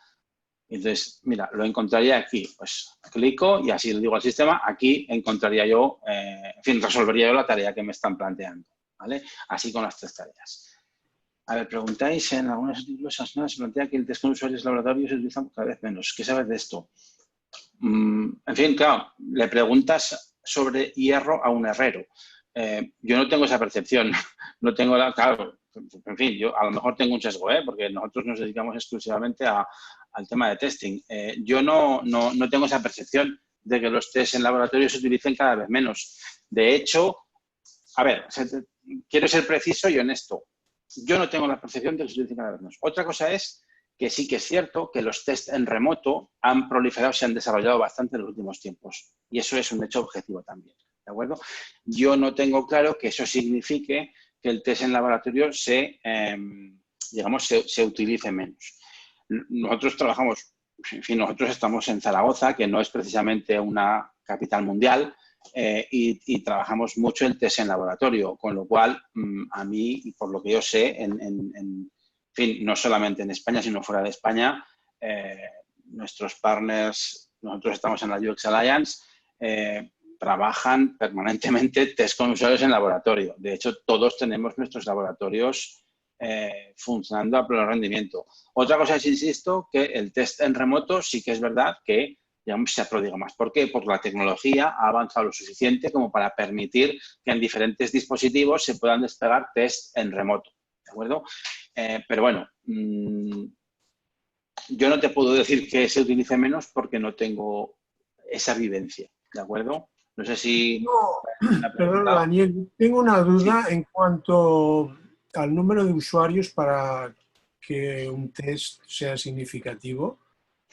Entonces, mira, lo encontraría aquí. Pues clico y así le digo al sistema, aquí encontraría yo, en fin, resolvería yo la tarea que me están planteando, ¿vale? Así con las 3 tareas. A ver, preguntáis, en algunos artículos se plantea que el test con usuarios laboratorios se utilizan cada vez menos. ¿Qué sabes de esto? En fin, claro, le preguntas sobre hierro a un herrero. Yo no tengo esa percepción, no tengo la, claro, en fin, yo a lo mejor tengo un sesgo, porque nosotros nos dedicamos exclusivamente al tema de testing. Yo no tengo esa percepción de que los tests en laboratorio se utilicen cada vez menos. De hecho, a ver, quiero ser preciso y honesto. Yo no tengo la percepción de que se utilicen cada vez menos. Otra cosa es que sí que es cierto que los tests en remoto han proliferado, se han desarrollado bastante en los últimos tiempos. Y eso es un hecho objetivo también, ¿de acuerdo? Yo no tengo claro que eso signifique que el test en laboratorio digamos, se utilice menos. Nosotros trabajamos, en fin, nosotros estamos en Zaragoza, que no es precisamente una capital mundial, y trabajamos mucho el test en laboratorio, con lo cual, a mí, y por lo que yo sé, en fin, no solamente en España, sino fuera de España, nuestros partners, nosotros estamos en la UX Alliance, trabajan permanentemente test con usuarios en laboratorio. De hecho, todos tenemos nuestros laboratorios funcionando a pleno rendimiento. Otra cosa es, insisto, que el test en remoto sí que es verdad que digamos, se prodiga más. ¿Por qué? Porque la tecnología ha avanzado lo suficiente como para permitir que en diferentes dispositivos se puedan despegar test en remoto, ¿de acuerdo? Pero bueno, yo no te puedo decir que se utilice menos porque no tengo esa vivencia, ¿de acuerdo? No sé si... No, perdona, Daniel, tengo una duda en cuanto al número de usuarios para que un test sea significativo.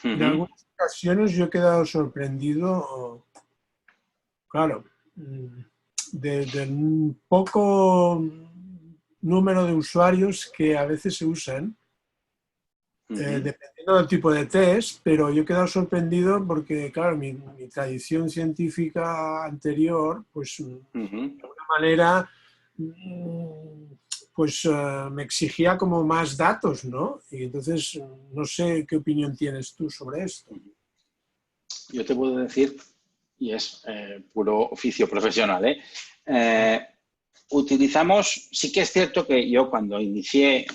En algunas ocasiones yo he quedado sorprendido, claro, del poco número de usuarios que a veces se usan, dependiendo del tipo de test, pero yo he quedado sorprendido porque, claro, mi tradición científica anterior, pues de alguna manera, pues me exigía como más datos, ¿no? Y entonces, no sé qué opinión tienes tú sobre esto. Yo te puedo decir, y es puro oficio profesional, utilizamos, sí que es cierto que yo cuando empecé,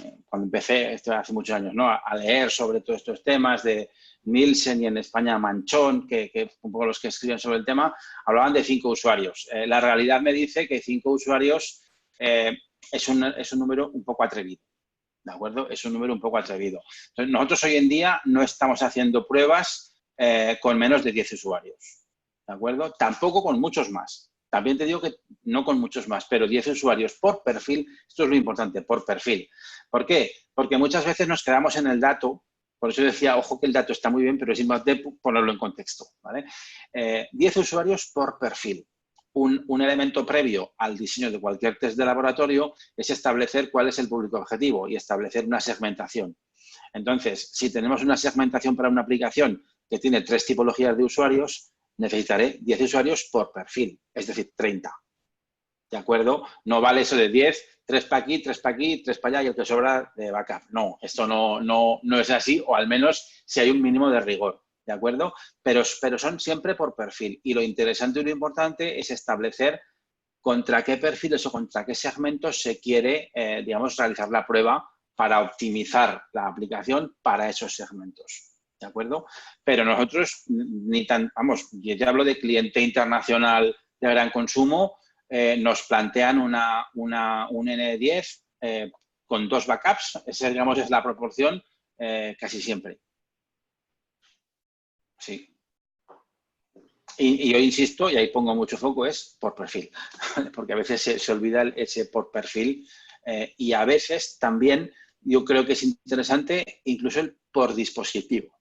esto hace muchos años, ¿no? A leer sobre todos estos temas de Nielsen y en España Manchón, que un poco los que escriben sobre el tema, hablaban de 5 usuarios. La realidad me dice que 5 usuarios es un número un poco atrevido, ¿de acuerdo? Es un número un poco atrevido. Entonces, nosotros hoy en día no estamos haciendo pruebas con menos de 10 usuarios, ¿de acuerdo? Tampoco con muchos más. También te digo que no con muchos más, pero 10 usuarios por perfil, esto es lo importante, por perfil. ¿Por qué? Porque muchas veces nos quedamos en el dato, por eso decía, ojo que el dato está muy bien, pero es importante ponerlo en contexto, ¿vale? 10 usuarios por perfil. Un elemento previo al diseño de cualquier test de laboratorio es establecer cuál es el público objetivo y establecer una segmentación. Entonces, si tenemos una segmentación para una aplicación que tiene 3 tipologías de usuarios, necesitaré 10 usuarios por perfil, es decir, 30. ¿De acuerdo? No vale eso de 10, 3 para aquí, 3 para aquí, 3 para allá y el que sobra de backup. No, esto no es así, o al menos si hay un mínimo de rigor. ¿De acuerdo? Pero son siempre por perfil. Y lo interesante y lo importante es establecer contra qué perfiles o contra qué segmentos se quiere, digamos, realizar la prueba para optimizar la aplicación para esos segmentos. ¿De acuerdo? Pero nosotros, ya hablo de cliente internacional de gran consumo, nos plantean un N10 con 2 backups, esa, digamos, es la proporción casi siempre. Sí. Y yo insisto, y ahí pongo mucho foco, es por perfil, porque a veces se olvida ese por perfil y a veces también yo creo que es interesante incluso el por dispositivo.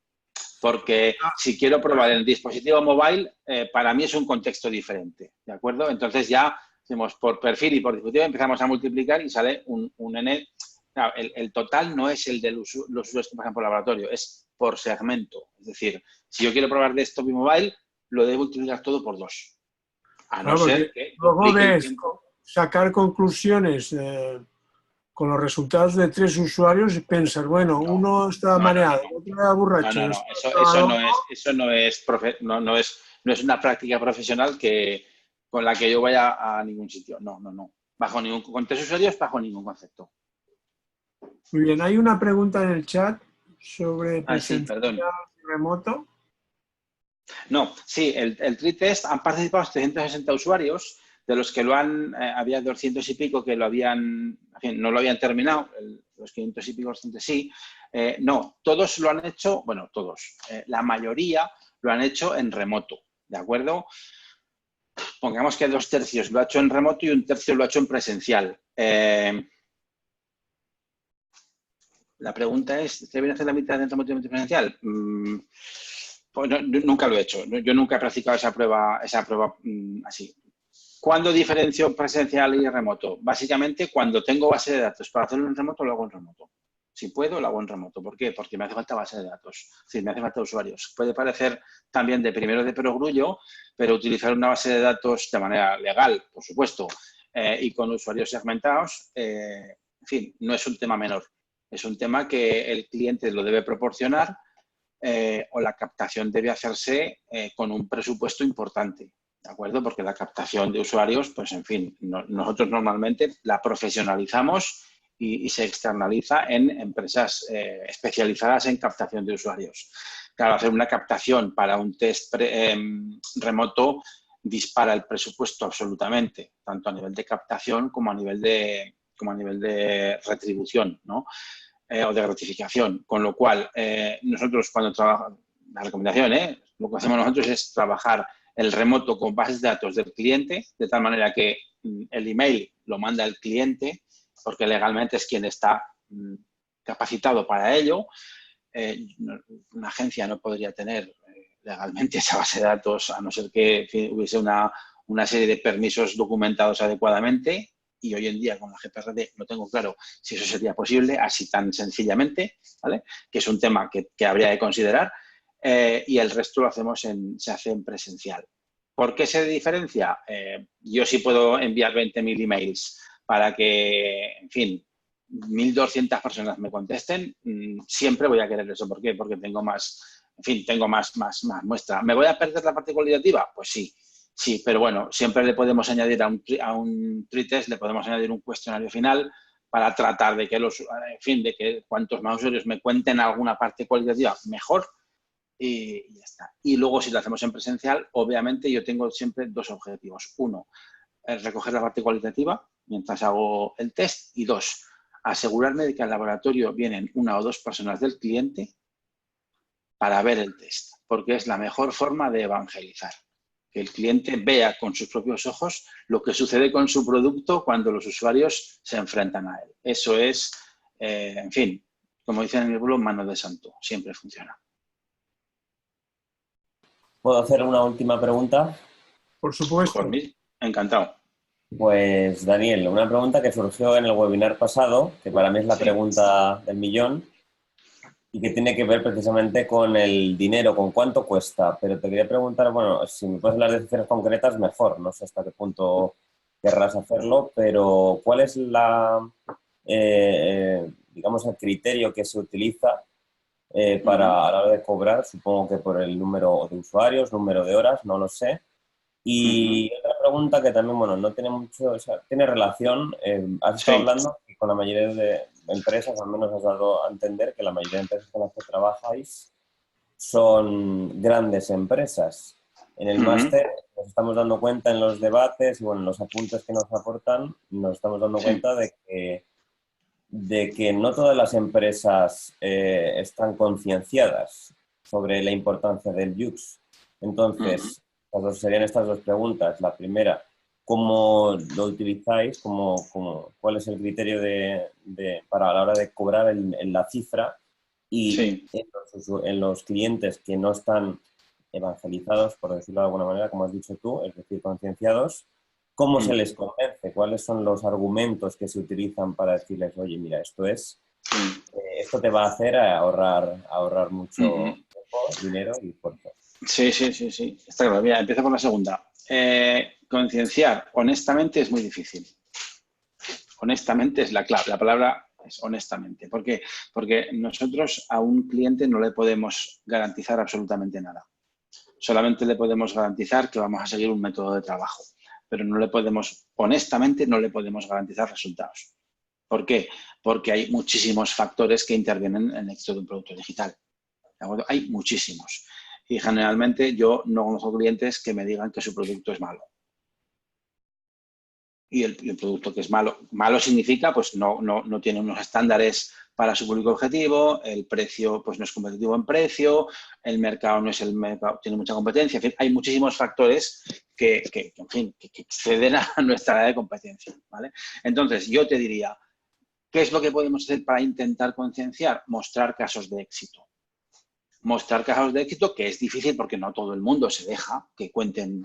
Porque si quiero probar el dispositivo móvil, para mí es un contexto diferente, ¿de acuerdo? Entonces ya hacemos por perfil y por dispositivo, empezamos a multiplicar y sale un N. Claro, el total no es el de los usuarios que pasan por laboratorio, es por segmento. Es decir, si yo quiero probar desktop y mobile, lo debo multiplicar todo por 2. A no ser que luego ves tiempo. Sacar conclusiones con los resultados de 3 usuarios y pensar, bueno, uno está mareado, otro era borracho. No. Eso no es una práctica profesional con la que yo vaya a ningún sitio. No. Con 3 usuarios, bajo ningún concepto. Muy bien, hay una pregunta en el chat sobre presencial y remoto. No, sí, el Tritest han participado 360 usuarios, de los que había 200 y pico que no lo habían terminado, los 500 y pico, 200 sí. No, todos lo han hecho, bueno, todos, la mayoría lo han hecho en remoto, ¿de acuerdo? Pongamos que 2 tercios lo ha hecho en remoto y 1 tercio lo ha hecho en presencial. La pregunta es, ¿se debe hacer la mitad en remoto y presencial? Pues nunca lo he hecho. Yo nunca he practicado esa prueba así. ¿Cuándo diferencio presencial y remoto? Básicamente, cuando tengo base de datos. Para hacerlo en remoto, lo hago en remoto. Si puedo, lo hago en remoto. ¿Por qué? Porque me hace falta base de datos. Es decir, me hace falta usuarios. Puede parecer también de perogrullo, pero utilizar una base de datos de manera legal, por supuesto, y con usuarios segmentados, en fin, no es un tema menor. Es un tema que el cliente lo debe proporcionar o la captación debe hacerse con un presupuesto importante, ¿de acuerdo? Porque la captación de usuarios, pues en fin, nosotros normalmente la profesionalizamos y se externaliza en empresas especializadas en captación de usuarios. Claro, hacer una captación para un test remoto dispara el presupuesto absolutamente, tanto a nivel de captación como a nivel de retribución, ¿no? O de gratificación. Con lo cual, nosotros cuando trabajamos, la recomendación, lo que hacemos nosotros es trabajar el remoto con bases de datos del cliente, de tal manera que el email lo manda el cliente, porque legalmente es quien está capacitado para ello. Una agencia no podría tener legalmente esa base de datos, a no ser que hubiese una serie de permisos documentados adecuadamente, y hoy en día con la GPRD no tengo claro si eso sería posible, así tan sencillamente, ¿vale? Que es un tema que habría que considerar, y el resto lo hacemos se hace en presencial. ¿Por qué se diferencia? Yo sí puedo enviar 20.000 emails para que, en fin, 1.200 personas me contesten, siempre voy a querer eso. ¿Por qué? Porque tengo más, en fin, tengo más muestra. ¿Me voy a perder la parte cualitativa? Pues sí, pero bueno, siempre le podemos añadir a un pretest, le podemos añadir un cuestionario final para tratar de que de que cuantos más usuarios me cuenten alguna parte cualitativa, mejor, y ya está. Y luego, si lo hacemos en presencial, obviamente yo tengo siempre dos objetivos. Uno, recoger la parte cualitativa mientras hago el test, y dos, asegurarme de que al laboratorio vienen 1 o 2 personas del cliente para ver el test, porque es la mejor forma de evangelizar. Que el cliente vea con sus propios ojos lo que sucede con su producto cuando los usuarios se enfrentan a él. Eso es, en fin, como dicen en el blog, mano de santo, siempre funciona. ¿Puedo hacer una última pregunta? Por supuesto. Por mí, encantado. Pues, Daniel, una pregunta que surgió en el webinar pasado, que para mí es la pregunta del millón, y que tiene que ver precisamente con el dinero, con cuánto cuesta. Pero te quería preguntar, bueno, si me puedes hablar de cifras concretas, mejor. No sé hasta qué punto querrás hacerlo, pero ¿cuál es digamos, el criterio que se utiliza para a la hora de cobrar? Supongo que por el número de usuarios, número de horas, no lo sé. Y otra pregunta que también, bueno, no tiene mucho, o sea, tiene relación. Has estado hablando que con la mayoría de empresas, al menos has dado a entender que la mayoría de empresas con las que trabajáis son grandes empresas. En el máster nos estamos dando cuenta en los debates y, bueno, en los apuntes que nos aportan, nos estamos dando cuenta de que no todas las empresas están concienciadas sobre la importancia del UX. Entonces, serían estas dos preguntas. La primera, ¿cómo lo utilizáis? ¿Cuál es el criterio para a la hora de cobrar en la cifra? Y en los clientes que no están evangelizados, por decirlo de alguna manera, como has dicho tú, es decir, concienciados, ¿cómo se les convence? ¿Cuáles son los argumentos que se utilizan para decirles, oye, mira, esto te va a hacer ahorrar mucho tiempo, dinero y esfuerzo? Sí. Está claro. Mira, empiezo por la segunda. Concienciar, honestamente, es muy difícil. Honestamente es la clave. La palabra es honestamente. ¿Por qué? Porque nosotros a un cliente no le podemos garantizar absolutamente nada. Solamente le podemos garantizar que vamos a seguir un método de trabajo, pero honestamente no le podemos garantizar resultados. ¿Por qué? Porque hay muchísimos factores que intervienen en el éxito de un producto digital. ¿De acuerdo? Hay muchísimos. Y generalmente yo no conozco clientes que me digan que su producto es malo. Y el producto que es malo significa pues no tiene unos estándares para su público objetivo, el precio pues no es competitivo en precio, el mercado no es el mercado, tiene mucha competencia. En fin, hay muchísimos factores que exceden a nuestra área de competencia, ¿vale? Entonces, yo te diría, ¿qué es lo que podemos hacer para intentar concienciar? Mostrar casos de éxito. Mostrar casos de éxito, que es difícil porque no todo el mundo se deja que cuenten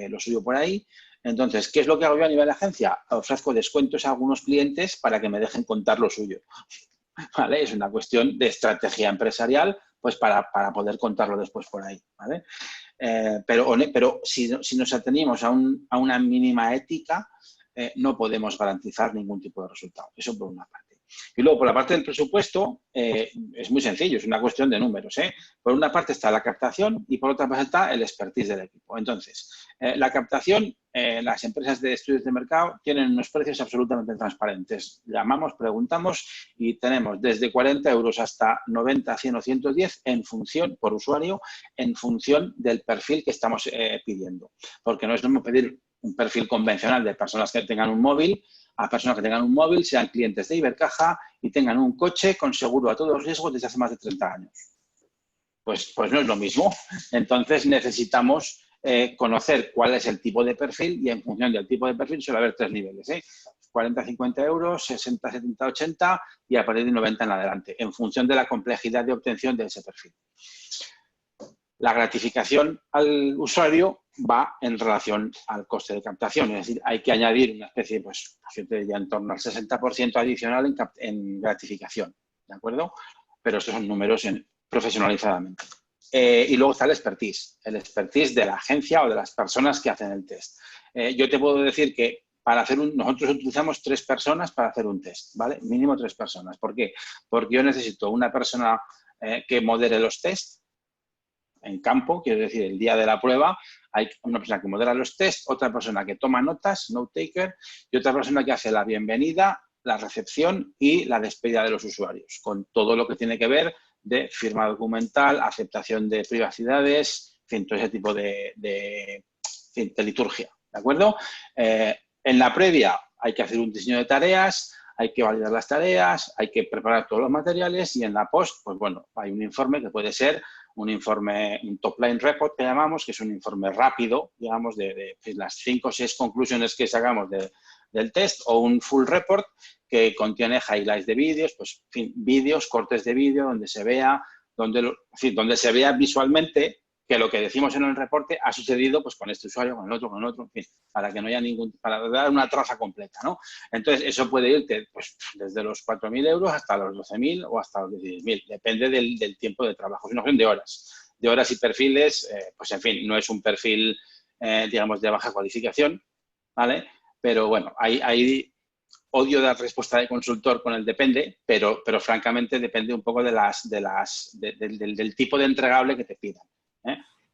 lo suyo por ahí. Entonces, ¿qué es lo que hago yo a nivel de agencia? Ofrezco descuentos a algunos clientes para que me dejen contar lo suyo. ¿Vale? Es una cuestión de estrategia empresarial, pues para poder contarlo después por ahí, ¿vale? Pero si nos atenemos a una mínima ética, no podemos garantizar ningún tipo de resultado. Eso por una parte. Y luego, por la parte del presupuesto, es muy sencillo, es una cuestión de números, ¿eh? Por una parte está la captación y por otra parte está el expertise del equipo. Entonces, la captación, las empresas de estudios de mercado tienen unos precios absolutamente transparentes. Llamamos, preguntamos y tenemos desde 40 euros hasta 90, 100 o 110 en función, por usuario, en función del perfil que estamos pidiendo. Porque no es lo mismo pedir un perfil convencional de personas que tengan un móvil a personas que tengan un móvil, sean clientes de Ibercaja y tengan un coche con seguro a todos los riesgos desde hace más de 30 años. Pues no es lo mismo. Entonces necesitamos conocer cuál es el tipo de perfil y en función del tipo de perfil suele haber 3 niveles, 40, 50 euros, 60, 70, 80 y a partir de 90 en adelante, en función de la complejidad de obtención de ese perfil. La gratificación al usuario va en relación al coste de captación, es decir, hay que añadir una especie, pues, yo te diría en torno al 60% adicional en gratificación, ¿de acuerdo? Pero estos son números profesionalizadamente. Y luego está el expertise de la agencia o de las personas que hacen el test. Yo te puedo decir que nosotros utilizamos 3 personas para hacer un test, ¿vale? Mínimo 3 personas. ¿Por qué? Porque yo necesito una persona que modere los tests en campo, quiero decir, el día de la prueba, hay una persona que modera los tests, otra persona que toma notas, note taker, y otra persona que hace la bienvenida, la recepción y la despedida de los usuarios, con todo lo que tiene que ver de firma documental, aceptación de privacidades, en fin, todo ese tipo de liturgia, ¿de acuerdo? En la previa hay que hacer un diseño de tareas, hay que validar las tareas, hay que preparar todos los materiales y en la post, pues bueno, hay un informe que puede ser un informe, un top-line report que llamamos, que es un informe rápido, digamos, de las 5 o 6 conclusiones que sacamos del test, o un full report que contiene highlights de vídeos, pues, en fin, vídeos, cortes de vídeo, donde se vea, donde se vea visualmente que lo que decimos en el reporte ha sucedido pues con este usuario, con el otro, en fin, para que no haya para dar una traza completa, ¿no? Entonces, eso puede irte pues, desde los 4.000 euros hasta los 12.000 o hasta los 16.000, depende del tiempo de trabajo, es una cuestión de horas y perfiles, pues en fin, no es un perfil, digamos, de baja cualificación, ¿vale? Pero bueno, hay odio dar respuesta de consultor con el depende, pero francamente depende un poco del tipo de entregable que te pidan.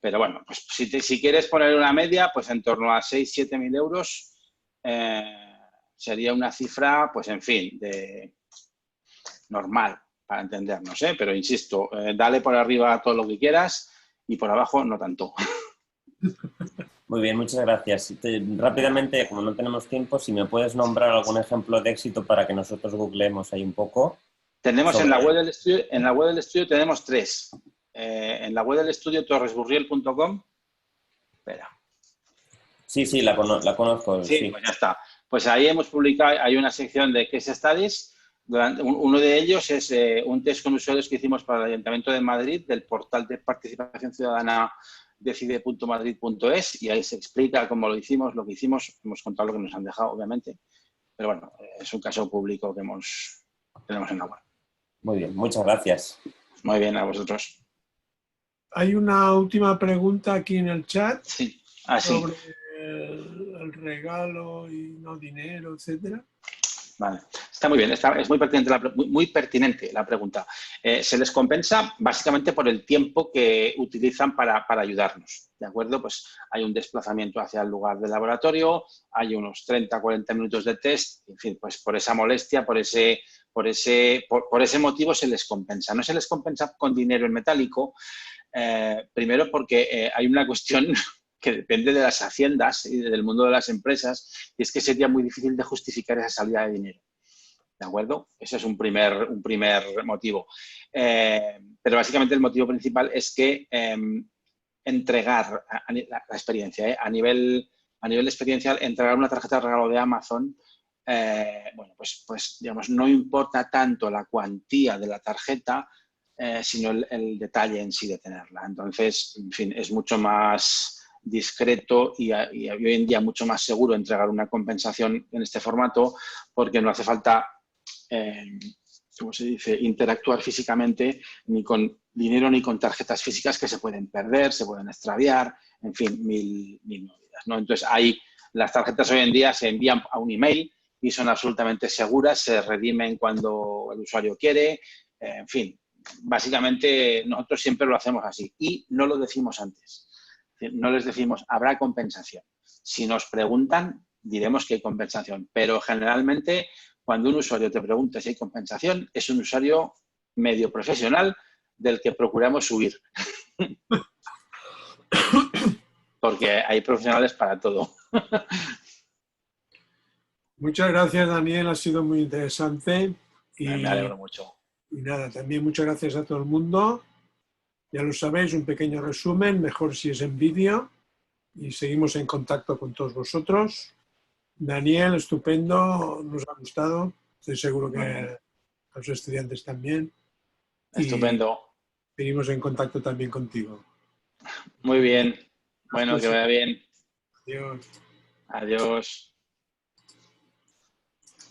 Pero bueno, pues si quieres poner una media, pues en torno a 6.000 o 7.000 euros sería una cifra, pues en fin, de normal para entendernos, pero insisto, dale por arriba todo lo que quieras y por abajo no tanto. Muy bien, muchas gracias. Rápidamente, como no tenemos tiempo, si me puedes nombrar algún ejemplo de éxito para que nosotros googleemos ahí un poco. Tenemos en la web del estudio tenemos 3. En la web del estudio torresburriel.com. Espera. Sí, la conozco. Sí, pues ya está. Pues ahí hemos publicado, hay una sección de case studies. Uno de ellos es un test con usuarios que hicimos para el Ayuntamiento de Madrid del portal de participación ciudadana decide.madrid.es y ahí se explica cómo lo hicimos, lo que hicimos. Hemos contado lo que nos han dejado, obviamente. Pero bueno, es un caso público que tenemos en la web. Muy bien, muchas gracias. Muy bien, a vosotros. Hay una última pregunta aquí en el chat sobre el regalo y no dinero, etcétera. Vale, está muy bien, es muy pertinente la pregunta. Se les compensa básicamente por el tiempo que utilizan para ayudarnos, ¿de acuerdo? Pues hay un desplazamiento hacia el lugar del laboratorio, hay unos 30-40 minutos de test, en fin, pues por esa molestia, por ese motivo se les compensa. No se les compensa con dinero en metálico, primero porque hay una cuestión que depende de las haciendas y del mundo de las empresas, y es que sería muy difícil de justificar esa salida de dinero. ¿De acuerdo? Ese es un primer motivo. Pero básicamente el motivo principal es que entregar la experiencia, a nivel experiencial, entregar una tarjeta de regalo de Amazon, bueno, pues digamos, no importa tanto la cuantía de la tarjeta, sino el detalle en sí de tenerla. Entonces, en fin, es mucho más discreto y hoy en día mucho más seguro entregar una compensación en este formato porque no hace falta, ¿cómo se dice?, interactuar físicamente ni con dinero ni con tarjetas físicas que se pueden perder, se pueden extraviar, en fin, mil movidas, ¿no? Entonces, las tarjetas hoy en día se envían a un email y son absolutamente seguras, se redimen cuando el usuario quiere, en fin, básicamente nosotros siempre lo hacemos así y no lo decimos antes. No les decimos, habrá compensación. Si nos preguntan, diremos que hay compensación, pero generalmente cuando un usuario te pregunta si hay compensación, es un usuario medio profesional del que procuramos huir. Porque hay profesionales para todo. Muchas gracias, Daniel, ha sido muy interesante. Me alegro mucho. Y nada, también muchas gracias a todo el mundo. Ya lo sabéis, un pequeño resumen, mejor si es en vídeo. Y seguimos en contacto con todos vosotros. Daniel, estupendo, nos ha gustado. Estoy seguro que a los estudiantes también. Estupendo. Y seguimos en contacto también contigo. Muy bien. Bueno, que vaya bien. Adiós. Adiós.